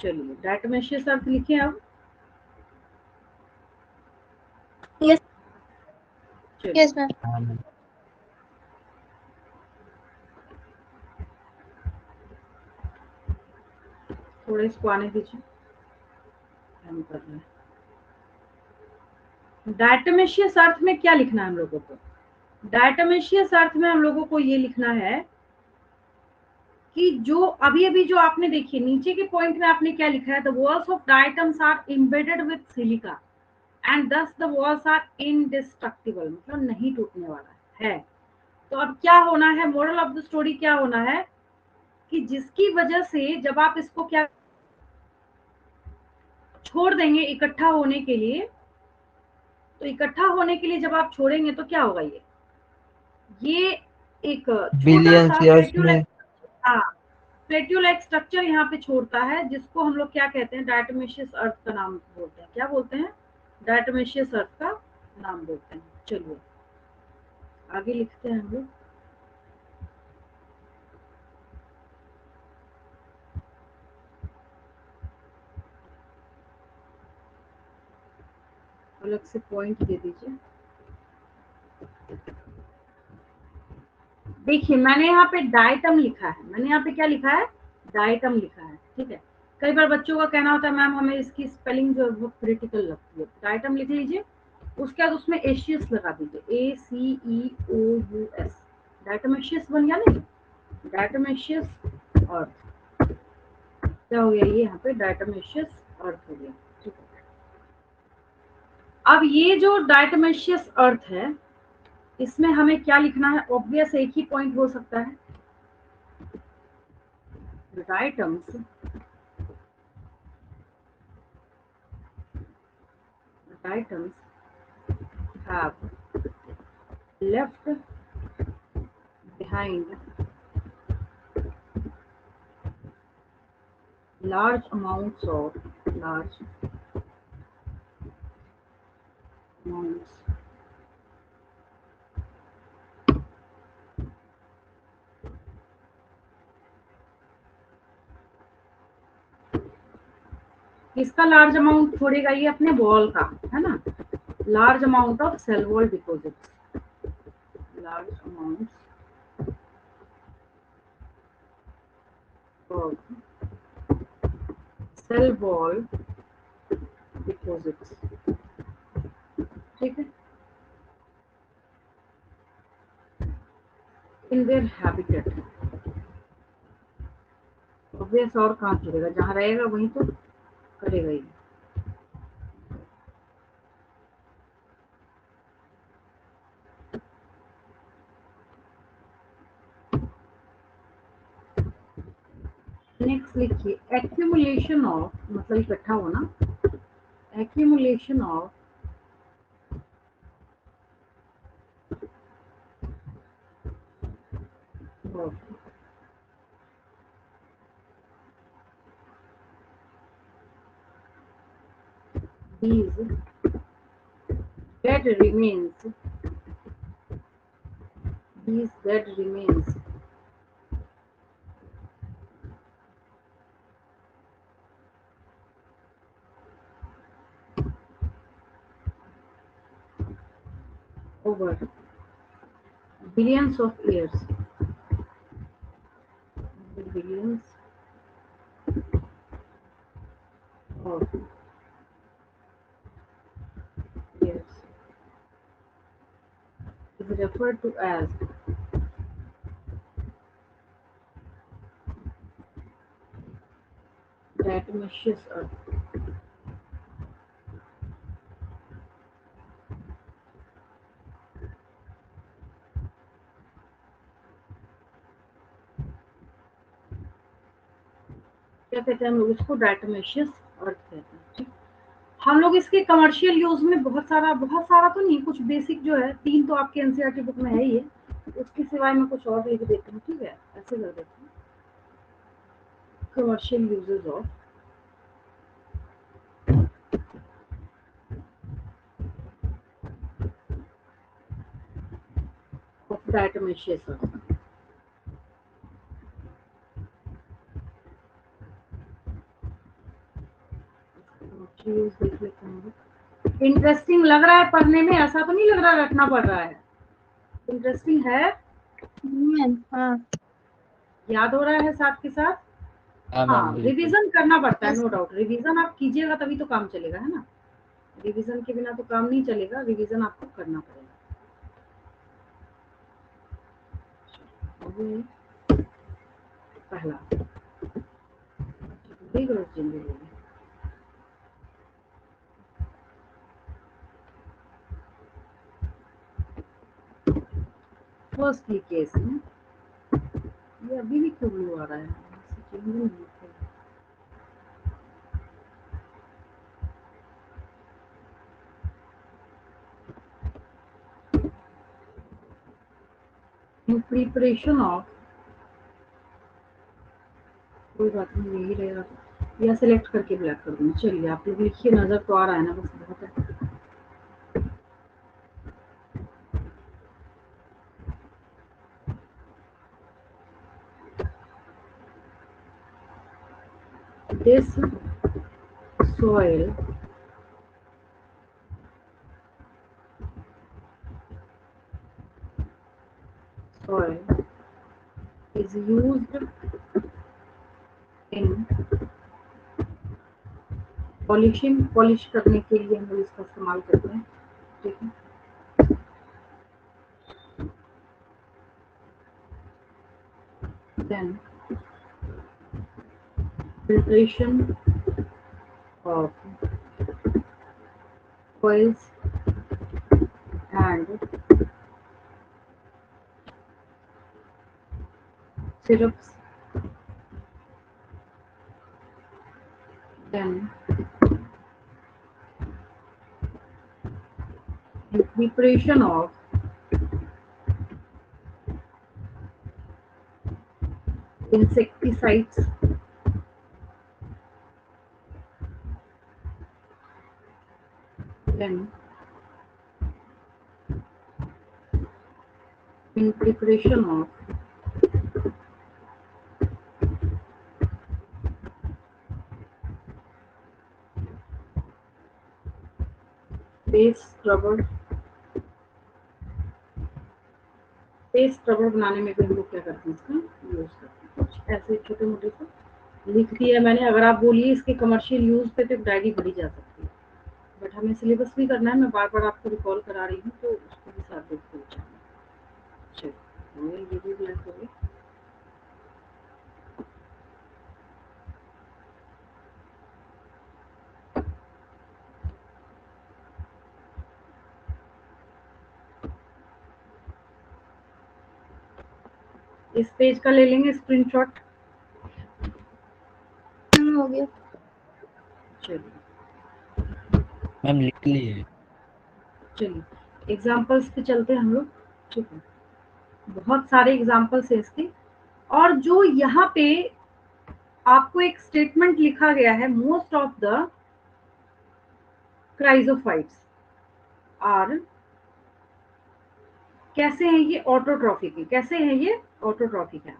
चलिए, डायटोमेशियस अर्थ लिखे अब। यस। चलिए, यस मैम। हाँ मैम। थोड़ा इसको आने दीजिए, हम कर रहे हैं। डायटोमेशियस अर्थ में क्या लिखना है हम लोगों को? डायटोमेशियस अर्थ में हम लोगों को ये लिखना है कि जो अभी अभी जो आपने देखिए नीचे के पॉइंट में आपने क्या लिखा है, the walls of diatoms are embedded with silica and thus the walls are indestructible, मतलब नहीं टूटने वाला है। तो अब क्या होना है, मोरल ऑफ द स्टोरी क्या होना है कि जिसकी वजह से जब आप इसको क्या छोड़ देंगे इकट्ठा होने के लिए, तो इकट्ठा होने के लिए जब आप छोड़ेंगे तो क्या होगा, ये एक छोटा बिलियंस सा ईयर्स प्लेट्यू में। लाइक, हाँ प्लेट्यू लाइक स्ट्रक्चर यहाँ पे छोड़ता है, जिसको हम लोग क्या कहते हैं, डायटोमेशियस अर्थ का नाम बोलते हैं। क्या बोलते हैं? डायटोमेशियस अर्थ का नाम बोलते हैं। चलिए आगे लिखते हैं हम लोग। अलग से पॉइंट दे दीजिए। देखिए मैंने यहाँ पे डाइटम लिखा है, मैंने यहाँ पे क्या लिखा है, डाइटम लिखा है, ठीक है। कई बार बच्चों का कहना होता है मैम हमें इसकी स्पेलिंग जो है वो क्रिटिकल लगती है। डाइटम लिख लीजिए, उसके बाद उसमें एशियस लगा दीजिए, ACEOUS। डायटोमेशियस बन गया नहीं? डायटोमेशियस अर्थ क्या हो गया, ये यहाँ पे डायटोमेशियस अर्थ हो गया, ठीक है। अब ये जो डायटोमेशियस अर्थ है, इसमें हमें क्या लिखना है? ऑब्वियस एक ही पॉइंट हो सकता है, diatoms diatoms have left behind large amounts किसका लार्ज अमाउंट छोड़ेगा? ये अपने वॉल का है ना। Large amount of cell wall deposit, large amount of cell wall deposit, ठीक है, इन देयर हैबिटेट। ऑब्वियस, और कहाँ छोड़ेगा, जहाँ रहेगा वहीं तो करेगा ही। नेक्स्ट लिखिए एक्यूमुलेशन ऑफ, मतलब इकट्ठा होना, accumulation of these dead remains, these dead remains over billions of years, billions of years is referred to as diatomaceous earth. क्या कहते हैं हम लोग इसको? डायटोमेशियस अर्थ कहते हैं। ठीक, हम लोग इसके कमर्शियल यूज में बहुत सारा तो नहीं, कुछ बेसिक जो है, 3 तो आपके एनसीईआरटी बुक में है ही है, उसके सिवाय मैं कुछ और लिख देती हूँ। ठीक है, ऐसे कर देती हूँ, commercial uses of diatomaceous earth. Use देख लेते हैं। इंटरेस्टिंग लग रहा है पढ़ने में? ऐसा तो नहीं लग रहा रटना पड़ रहा है? इंटरेस्टिंग है? मैम हाँ याद हो रहा है साथ के साथ? हाँ हाँ, मैम बिल्कुल। रिवीजन करना पड़ता है, यस नो डाउट। रिवीजन आप कीजिएगा तभी तो काम चलेगा, है ना? रिवीजन के बिना तो काम नहीं चलेगा, रिवीजन आपको करना पड़ेगा। अभी पहला vigorous जिंदगी, फर्स्ट केस में ये अभी भी क्यों ब्लू आ रहा है? चेंज नहीं हुआ। in preparation of, कोई बात नहीं, यही रहेगा, या सिलेक्ट करके ब्लैक कर दूंगा। चलिए आप लोग लिखिए, नजर तो आ रहा है ना, बस बहुत है। This soil is used in polishing, polish करने के लिए हम लोग इसका इस्तेमाल करते हैं। ठीक है, then filtration of oils and syrups, then in preparation of insecticides, then in preparation of face scrubber, face scrubber बनाने में भी हम लोग क्या करते हैं, इसका यूज करते हैं। कुछ ऐसे छोटे मोटे से लिख दिया है मैंने। अगर आप बोलिए इसके कमर्शियल यूज पे तो एक डायरी भरी जा सकती है, बट हमें सिलेबस भी करना है, मैं बार बार आपको रिकॉल करा रही हूँ, तो उसको भी साथ देखते हुए चलिए। चलिए ये भी ब्लैक हो गया। इस पेज का ले लेंगे स्क्रीनशॉट। चलिए मैम लिख लिए। चलिए एग्जाम्पल्स पे चलते हैं हम लोग, ठीक है। बहुत सारे एग्जाम्पल्स हैं इसके, और जो यहाँ पे आपको एक स्टेटमेंट लिखा गया है, most of the chrysophytes are, कैसे हैं ये ऑटोट्रॉफिक है, कैसे हैं ये ऑटोट्रॉफिक है।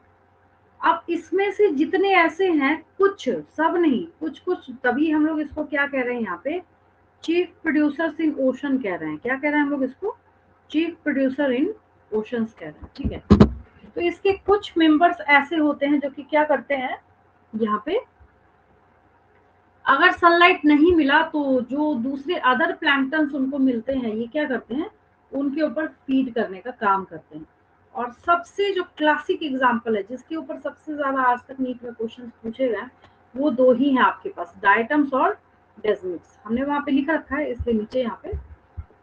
अब इसमें से जितने ऐसे हैं, कुछ, सब नहीं, कुछ कुछ, तभी हम लोग इसको क्या कह रहे हैं यहाँ पे, चीफ प्रोड्यूसर्स इन ओशन कह रहे हैं। क्या कह रहे हैं हम लोग इसको? चीफ प्रोड्यूसर इन ओशंस कह रहे हैं, ठीक है। तो इसके कुछ मेंबर्स ऐसे होते हैं जो कि क्या करते हैं, यहाँ पे अगर सनलाइट नहीं मिला तो जो दूसरे अदर प्लैंक्टन्स उनको मिलते हैं, ये क्या करते हैं, उनके ऊपर फीड करने का काम करते हैं। और सबसे जो क्लासिक एग्जांपल है, जिसके ऊपर सबसे ज्यादा आज तक नीट में क्वेश्चन पूछे गए, वो दो ही हैं आपके पास, डायटम्स और डेजमिक्स। हमने वहां पे लिखा रखा है, इसलिए नीचे यहाँ पे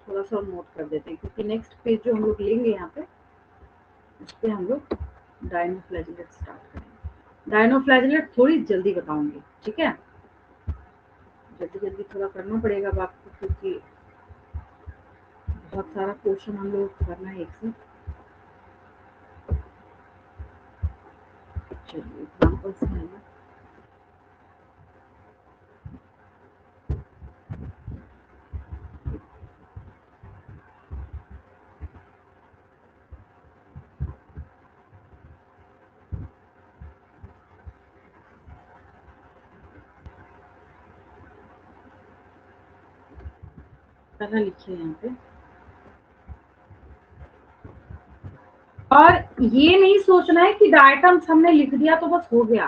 थोड़ा सा नोट कर देते हैं, क्योंकि नेक्स्ट पेज जो हम लोग लेंगे यहाँ पे, उस पर हम लोग डायनोफ्लैजिलेट स्टार्ट करेंगे। डायनोफ्लैजिलेट थोड़ी जल्दी बताऊंगी, ठीक है, जल्दी जल्दी थोड़ा करना पड़ेगा अब आपको, क्योंकि बहुत सारा क्वेश्चन हम लोग करना है एक से। चलिए एग्जाम्पल्स में है, पहला लिखिए यहाँ पे। और ये नहीं सोचना है कि डायटम्स हमने लिख दिया तो बस हो गया।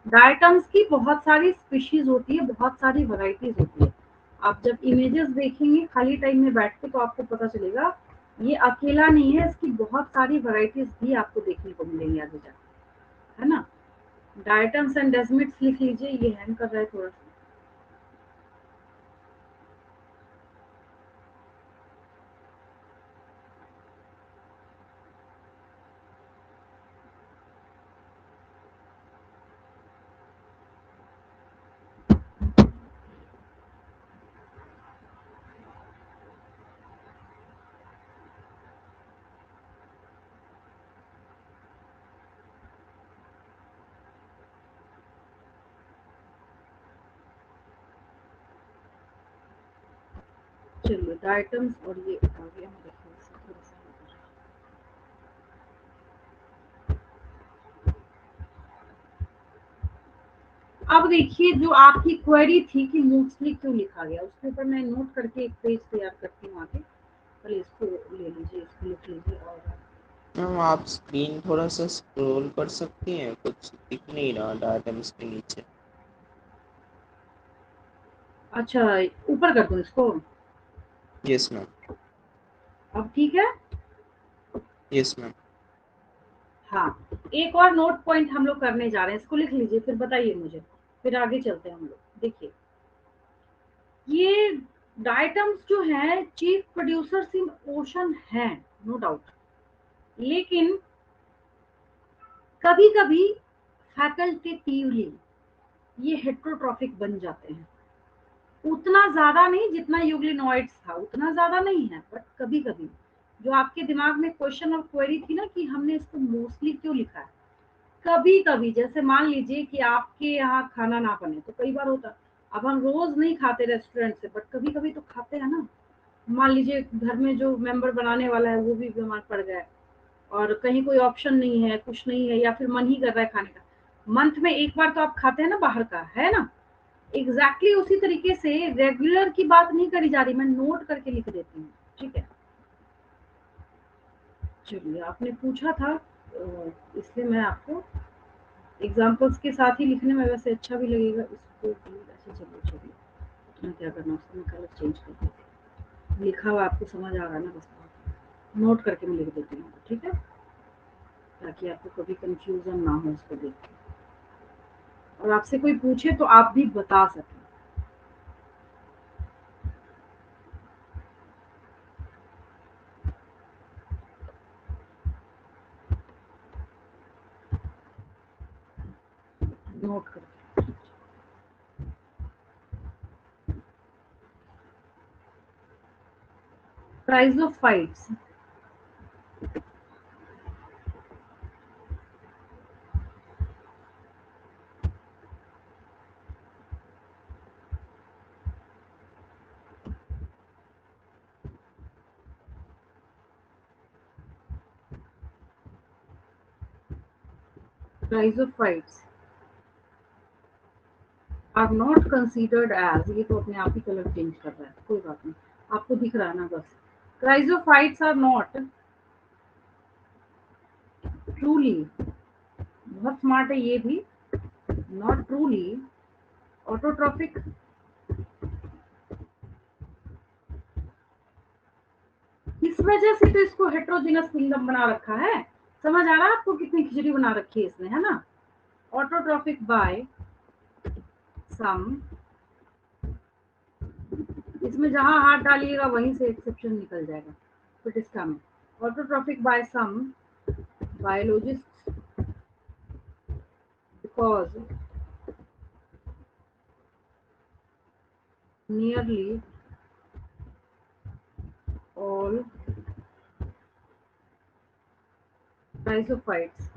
डायटम्स की बहुत सारी स्पीशीज होती है, बहुत सारी वैरायटीज होती है। आप जब इमेजेस देखेंगे खाली टाइम में बैठ के, तो आपको पता चलेगा ये अकेला नहीं है, इसकी बहुत सारी वैरायटीज भी आपको देखने को मिलेंगी आगे जाके, है ना। डायटम्स एंड डेजमिट्स लिख लीजिए, ये हैंग कर रहा है थोड़ा सा। चलिए डायटम्स और ये आ गया मेरे ख्याल से, थोड़ा सा अब देखिए, जो आपकी क्वेरी थी कि मोस्टली क्यों लिखा गया, उसके ऊपर मैं नोट करके एक पेज तैयार करती हूँ आगे। पहले इसको ले लीजिए, इसको लिख लीजिए। और मैम आप स्क्रीन थोड़ा सा स्क्रॉल कर सकती हैं, कुछ दिख नहीं रहा डायटम्स के नीचे। अच्छा, ऊपर कर दूं इसको? Yes ma'am. अब ठीक है। Yes ma'am. हाँ, एक और नोट पॉइंट हम लोग करने जा रहे हैं, इसको लिख लीजिए, फिर बताइए मुझे, फिर आगे चलते हैं हम लोग। देखिए, ये डायटम्स जो है चीफ प्रोड्यूसर्स इन ओशन हैं, नो डाउट, लेकिन कभी कभी फैकल्टेटिवली ये हेट्रोट्रॉफिक बन जाते हैं। उतना ज्यादा नहीं जितना यूग्लिनोइड्स था, उतना ज्यादा नहीं है, बट कभी कभी जो आपके दिमाग में क्वेश्चन और क्वेरी थी ना कि हमने इसको मोस्टली क्यों लिखा है, कभी कभी, जैसे मान लीजिए कि आपके यहाँ खाना ना बने, तो कई बार होता, अब हम रोज नहीं खाते रेस्टोरेंट से, बट कभी कभी तो खाते हैं ना। मान लीजिए घर में जो मेंबर बनाने वाला है वो भी बीमार पड़ गया है, और कहीं कोई ऑप्शन नहीं है, कुछ नहीं है, या फिर मन ही कर रहा है खाने का, मंथ में एक बार तो आप खाते हैं ना बाहर का, है ना। एग्जैक्टली उसी तरीके से रेगुलर की बात नहीं करी जा रही, मैं नोट करके लिख देती हूँ, ठीक है। चलिए, आपने पूछा था इसलिए मैं आपको एग्जाम्पल्स के साथ ही लिखने में वैसे अच्छा भी लगेगा, इसको भी ऐसे। चलिए चलिए, इतना क्या करना, उसको मैं कलर चेंज कर देती हूँ, लिखा हुआ आपको समझ आ रहा है ना, बस नोट करके मैं लिख देती हूँ, ठीक है, ताकि आपको कभी कंफ्यूजन ना हो इसको देख के, और आपसे कोई पूछे तो आप भी बता सकें। नोट करके chrysophytes, chrysophytes are not considered as, ये तो अपने आप ही कलर चेंज कर रहा है, कोई बात नहीं, आपको दिख रहा है ना बस। क्राइजोफाइट्स आर नॉट ट्रूली, बहुत स्मार्ट है ये भी, नॉट ट्रूली ऑटोट्रॉफिक। इस वजह से तो इसको हेट्रोजीनस किंगडम बना रखा है। समझ आ रहा है आपको कितनी खिचड़ी बना रखी है इसने, है ना। ऑटोट्रॉफिक बाय सम, इसमें जहां हाथ डालिएगा वहीं से एक्सेप्शन निकल जाएगा प्रोटिस्टा में। Autotrophic by some biologist because nearly all rhizophytes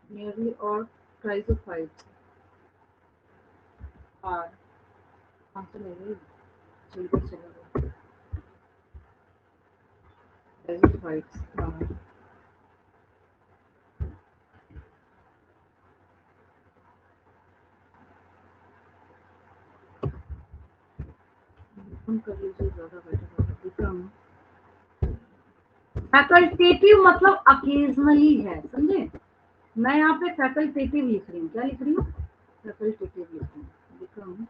nearly all rhizophytes are, answer नहीं जल्दी चलो, rhizophytes are कर लीजिए ज्यादा बेटर होगा। बिकम फैकल्टेटिव मतलब अकेजनली है, समझे। मैं यहाँ पे फैकल्टेटिव लिख रही हूँ, क्या लिख रही हूँ, फैकल्टेटिव लिख रही हूँ। बिकम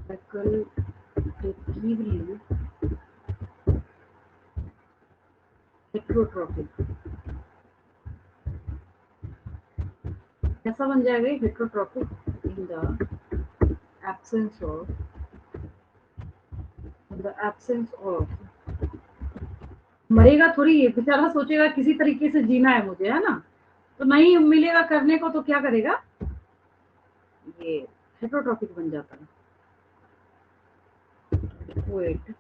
फैकल्टेटिवली हेट्रोट्रॉफिक, कैसा बन जाएगा heterotrophic, in the absence of, in the absence of, मरेगा थोड़ी ये बेचारा, सोचेगा किसी तरीके से जीना है मुझे, है ना, तो नहीं मिलेगा करने को तो क्या करेगा, ये हेट्रोट्रॉफिक बन जाता है। वेट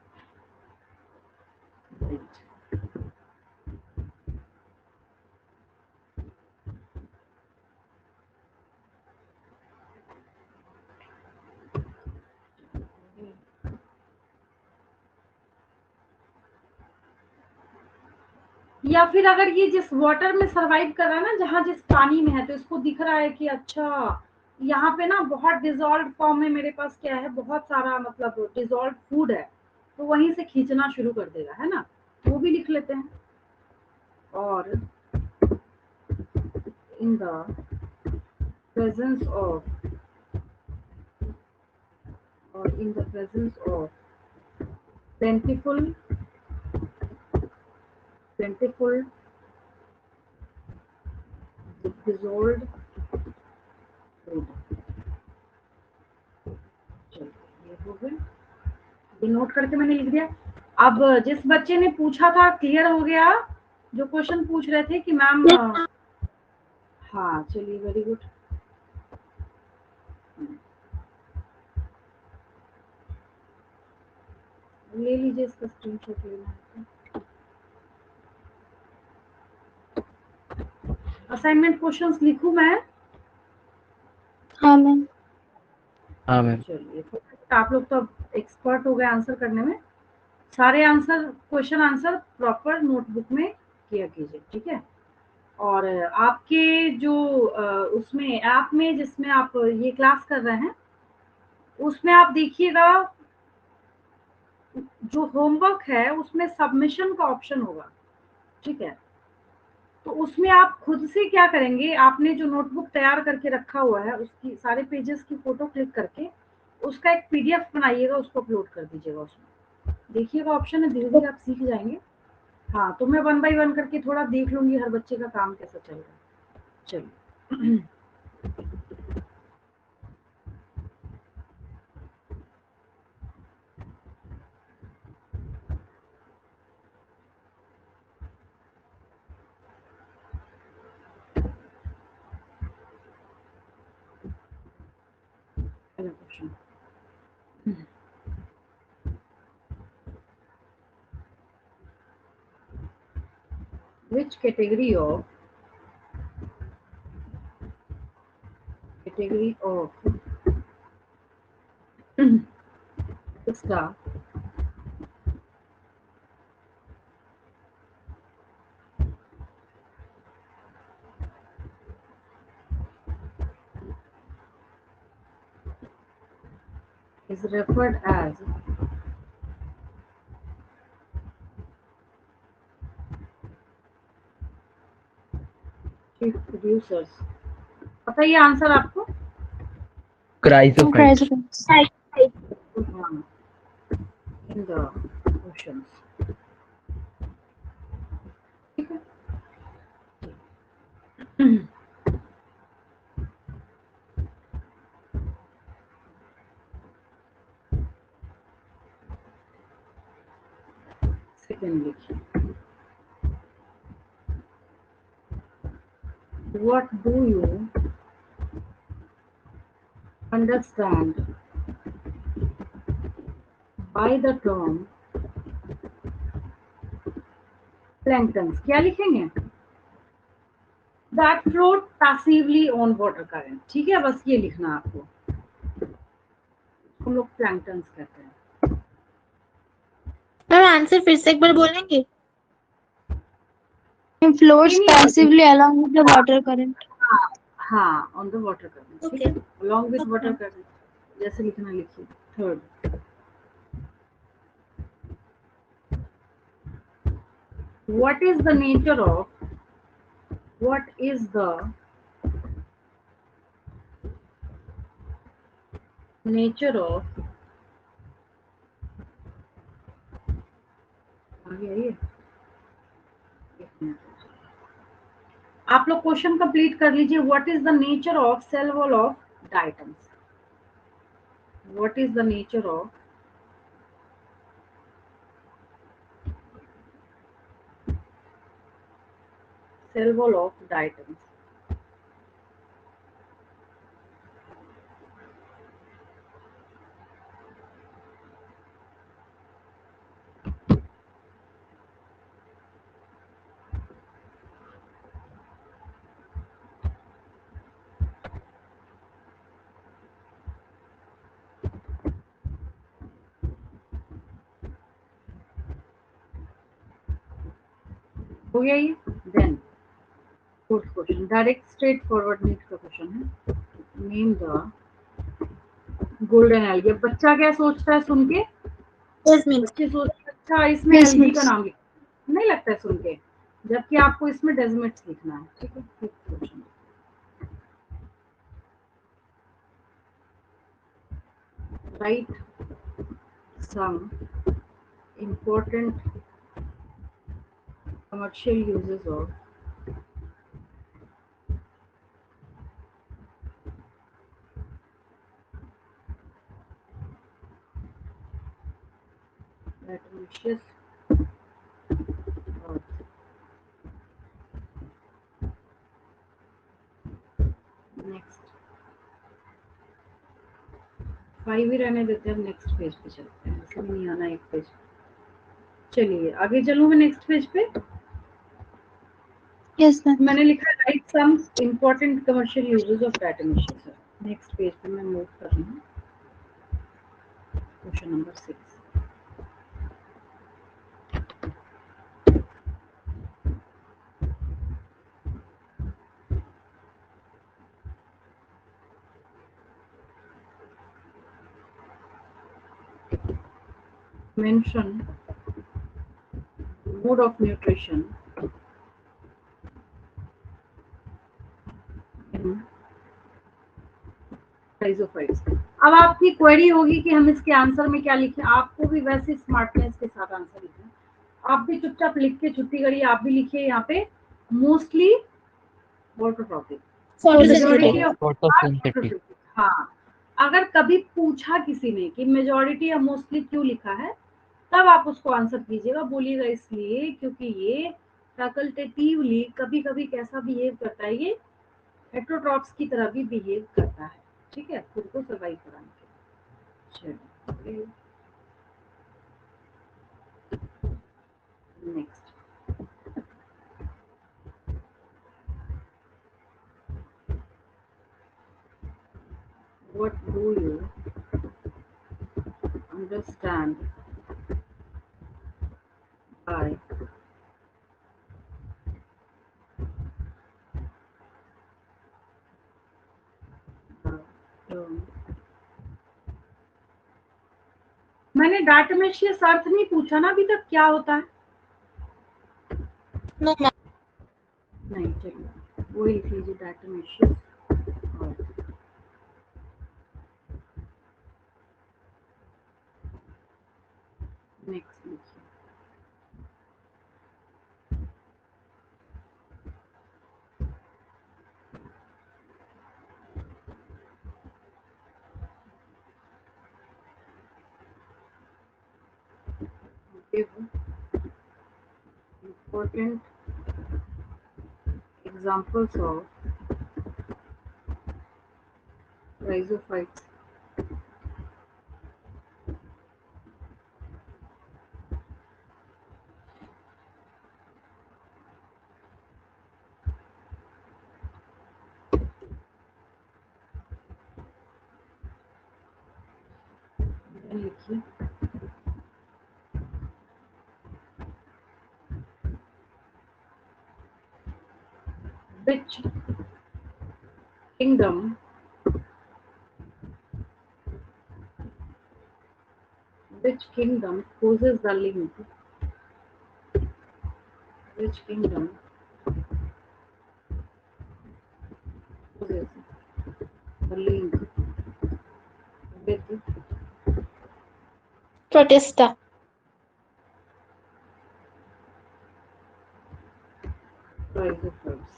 या फिर अगर ये जिस वाटर में सरवाइव कर रहा है ना, जहाँ जिस पानी में है, तो इसको दिख रहा है कि अच्छा यहाँ पे ना बहुत डिजॉल्व फॉर्म में मेरे पास क्या है, बहुत सारा मतलब डिजॉल्व फूड है, तो वहीं से खींचना शुरू कर देगा, है ना, वो भी लिख लेते हैं। और इन द प्रेजेंस ऑफ, और in the presence of plentiful dissolved food, चलो ये हो गया, ये नोट करके मैंने लिख दिया। अब जिस बच्चे ने पूछा था क्लियर हो गया, जो क्वेश्चन पूछ रहे थे कि मैम, हाँ चलिए वेरी गुड, ले लीजिए, इसका स्क्रीनशॉट लेना है। असाइनमेंट क्वेश्चंस लिखूं मैं? हाँ मैम। हाँ मैम। चलिए आप लोग तो एक्सपर्ट हो गए आंसर करने में, सारे answer question answer proper notebook में किया कीजिए, ठीक है। और आपके जो उसमें ऐप में जिसमें आप ये क्लास कर रहे हैं, उसमें आप देखिएगा जो होमवर्क है उसमें सबमिशन का ऑप्शन होगा, ठीक है। तो उसमें आप खुद से क्या करेंगे, आपने जो नोटबुक तैयार करके रखा हुआ है उसकी सारे पेजेस की फोटो क्लिक करके उसका एक पीडीएफ बनाइएगा, उसको अपलोड कर दीजिएगा। उसमें देखिएगा ऑप्शन है, धीरे धीरे आप सीख जाएंगे। हाँ तो मैं 1 बाय 1 करके थोड़ा देख लूंगी हर बच्चे का काम कैसा चल रहा है। चलिए है question. Which category of star is referred as chief producers? पता है ये आंसर आपको? क्राइसोफाइट्स। In the oceans. ठीक है। सेकंड देखिए, what do you understand by the term planktons? क्या लिखेंगे? That float passively on water current। ठीक है, बस ये लिखना आपको। हम लोग प्लैंक्टन्स कहते हैं। मैम आंसर फिर से एक बार बोलेंगे? Floats passively along with the water current. हाँ, ऑन द वाटर करंट। ठीक है, along with water Okay. current जैसे लिखना लिखिए। Third, what is the nature of आगे आइए। आप लोग क्वेश्चन कंप्लीट कर लीजिए। What is the nature of cell wall of diatoms? What is the nature of cell wall of diatoms? हो गया ये? Then fourth question, direct straight forward NEET का क्वेश्चन है। Name the golden algae. बच्चा क्या सोचता है सुन के? बच्चे सोचते हैं अच्छा इसमें एल्गी का नाम लिखना, नहीं लगता है सुन के, जबकि आपको इसमें डेजमिट्स लिखना है। ठीक है, fifth question, write some important commercial uses of diatomaceous earth। Next 5 ही रहने देते हैं, नेक्स्ट पेज पे चलते हैं, ऐसे नहीं आना एक पेज। चलिए आगे चलूं मैं नेक्स्ट पेज पे। Yes, ma'am. मैंने लिखा right some important commercial uses of diatomaceous. Next page पे मैं मूव कर रही हूँ। Question number 6, mention mode of nutrition in chrysophytes. अब आपकी क्वेरी होगी कि हम इसके आंसर में क्या लिखें। आपको भी वैसे स्मार्टनेस के साथ आंसर लिखना। आप भी चुपचाप लिख के छुट्टी करिए। आप भी लिखिए यहाँ पे मोस्टली ऑटोट्रॉपिक। फोटोसिंथेटिक। हाँ, अगर कभी पूछा किसी ने कि मेजॉरिटी या मोस्टली क्यों लिखा है, तब आप उसको आंसर कीजिएगा। बोलिएगा इसलिए क्योंकि ये फैकल्टेटिवली कभी कभी कैसा बिहेव करता है, ये हेटेरोट्रॉप्स की तरह भी बिहेव करता है। ठीक है, खुद को सर्वाइव कराने के लिए। Next, what do you understand by मैंने डायटोमेशियस अर्थ नहीं पूछा ना अभी तक, क्या होता है? No ma'am. नहीं, चलिए वो लिख लीजिए, डायटोमेशियस अर्थ। नेक्स्ट लिखिए, give important examples of rhizophytes. लिखिए, which kingdom poses the link, which kingdom poses the link with protista. rhizophytes?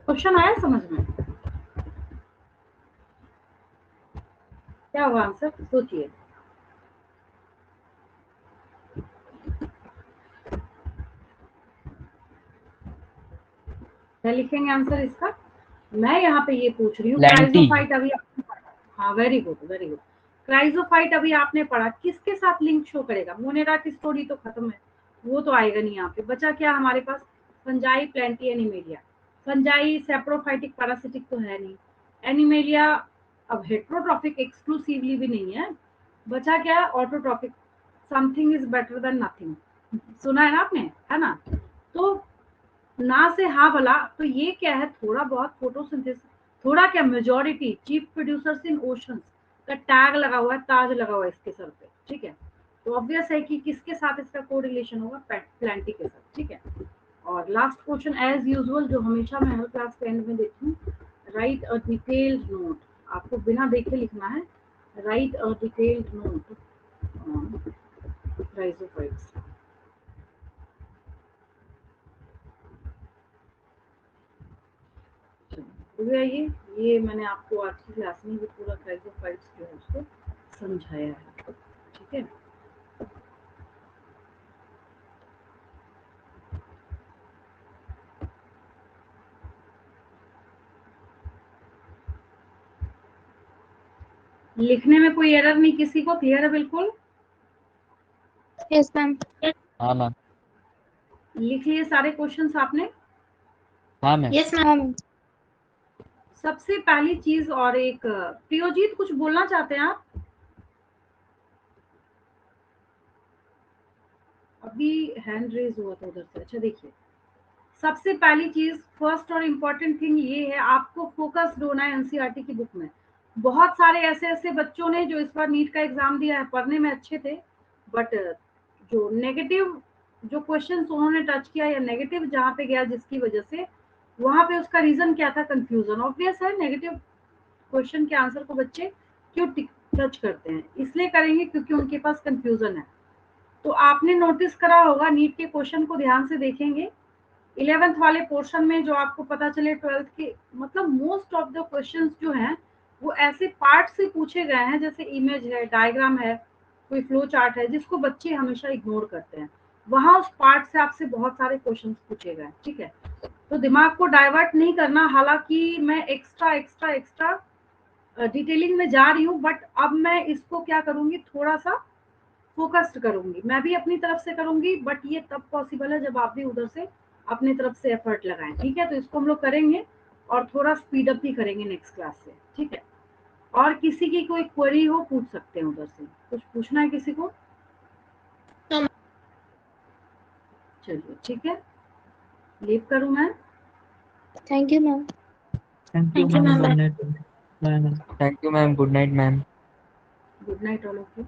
Question आया समझ में? क्या होगा आंसर, सोचिए। क्या लिखेंगे आंसर इसका? मैं यहाँ पे ये पूछ रही हूँ, क्राइजोफाइट अभी हाँ, वेरी गुड वेरी गुड। क्राइजोफाइट अभी आपने पढ़ा, किसके साथ लिंक शो करेगा? मोनेरा की स्टोरी तो खत्म है, वो तो आएगा नहीं। यहाँ पे बचा क्या हमारे पास? Fungi, plantae, animalia. Fungi saprophytic parasitic तो है नहीं, एनिमेलिया अब हेट्रोट्रॉफिक एक्सक्लूसिवली भी नहीं है, बचा क्या? Autotrophic, something is better than nothing, सुना है ना आपने, है ना? तो ना से हाँ भला, तो ये क्या है? थोड़ा बहुत फोटोसिंथेसिस, थोड़ा क्या, majority chief producers in oceans का टैग लगा हुआ है, ताज लगा हुआ है इसके सर पे, ठीक है? तो ऑब्वियस है कि किसके साथ इसका कोरिलेशन होगा? प्लेंटी के साथ, ठीक है? और लास्ट क्वेश्चन एज यूजुअल, जो हमेशा मैं हर क्लास के एंड में देती हूँ, राइट अ डिटेल्ड नोट। आपको बिना देखे लिखना है, right a detailed note on rhizophytes. तो ये मैंने आपको आज की क्लास में ये पूरा rhizophytes जो है उसको समझाया है, ठीक है? लिखने में कोई एरर नहीं किसी को? क्लियर है बिल्कुल? Yes ma'am. हाँ मैम। लिख लिए सारे क्वेश्चंस आपने? हाँ मैम। यस हाँ मैम। मैम। सबसे पहली चीज, और एक प्रियोजीत कुछ बोलना चाहते हैं आप? अभी हैंड रेज हुआ था उधर से। अच्छा देखिए, सबसे पहली चीज, फर्स्ट और इम्पोर्टेंट थिंग ये है, आपको फोकस्ड होना है एनसीईआरटी की बुक में। बहुत सारे ऐसे बच्चों ने जो इस बार नीट का एग्जाम दिया है, पढ़ने में अच्छे थे, बट जो नेगेटिव जो क्वेश्चंस उन्होंने टच किया या नेगेटिव जहाँ पे गया जिसकी वजह से, वहां पे उसका रीजन क्या था? कंफ्यूजन। ऑब्वियस है, नेगेटिव क्वेश्चन के आंसर को बच्चे क्यों टच करते हैं? इसलिए करेंगे क्योंकि उनके पास कंफ्यूजन है। तो आपने नोटिस करा होगा, नीट के क्वेश्चन को ध्यान से देखेंगे, 11th वाले पोर्शन में जो आपको पता चले 12th के, मतलब मोस्ट ऑफ द क्वेश्चंस जो हैं वो ऐसे पार्ट से पूछे गए हैं, जैसे इमेज है, डायग्राम है, कोई फ्लो चार्ट है, जिसको बच्चे हमेशा इग्नोर करते हैं। वहां उस पार्ट से आपसे बहुत सारे क्वेश्चंस पूछे गए, ठीक है? तो दिमाग को डाइवर्ट नहीं करना। हालांकि मैं एक्स्ट्रा डिटेलिंग में जा रही हूँ, बट अब मैं इसको क्या करूंगी, थोड़ा सा फोकस्ड करूंगी। मैं भी अपनी तरफ से करूंगी, बट ये तब पॉसिबल है जब आप भी उधर से अपनी तरफ से एफर्ट लगाएं। ठीक है, तो इसको हम लोग करेंगे और थोड़ा स्पीड अप भी करेंगे नेक्स्ट क्लास से। ठीक है, और किसी की कोई क्वेरी हो पूछ सकते हैं उधर से। कुछ पूछना है किसी को? चलिए ठीक है, लीव करूं मैं? Thank you ma'am. Thank you Thank you, ma'am, ma'am. Good night. Bye ma'am. Thank you ma'am, good night ma'am. Good night all of you.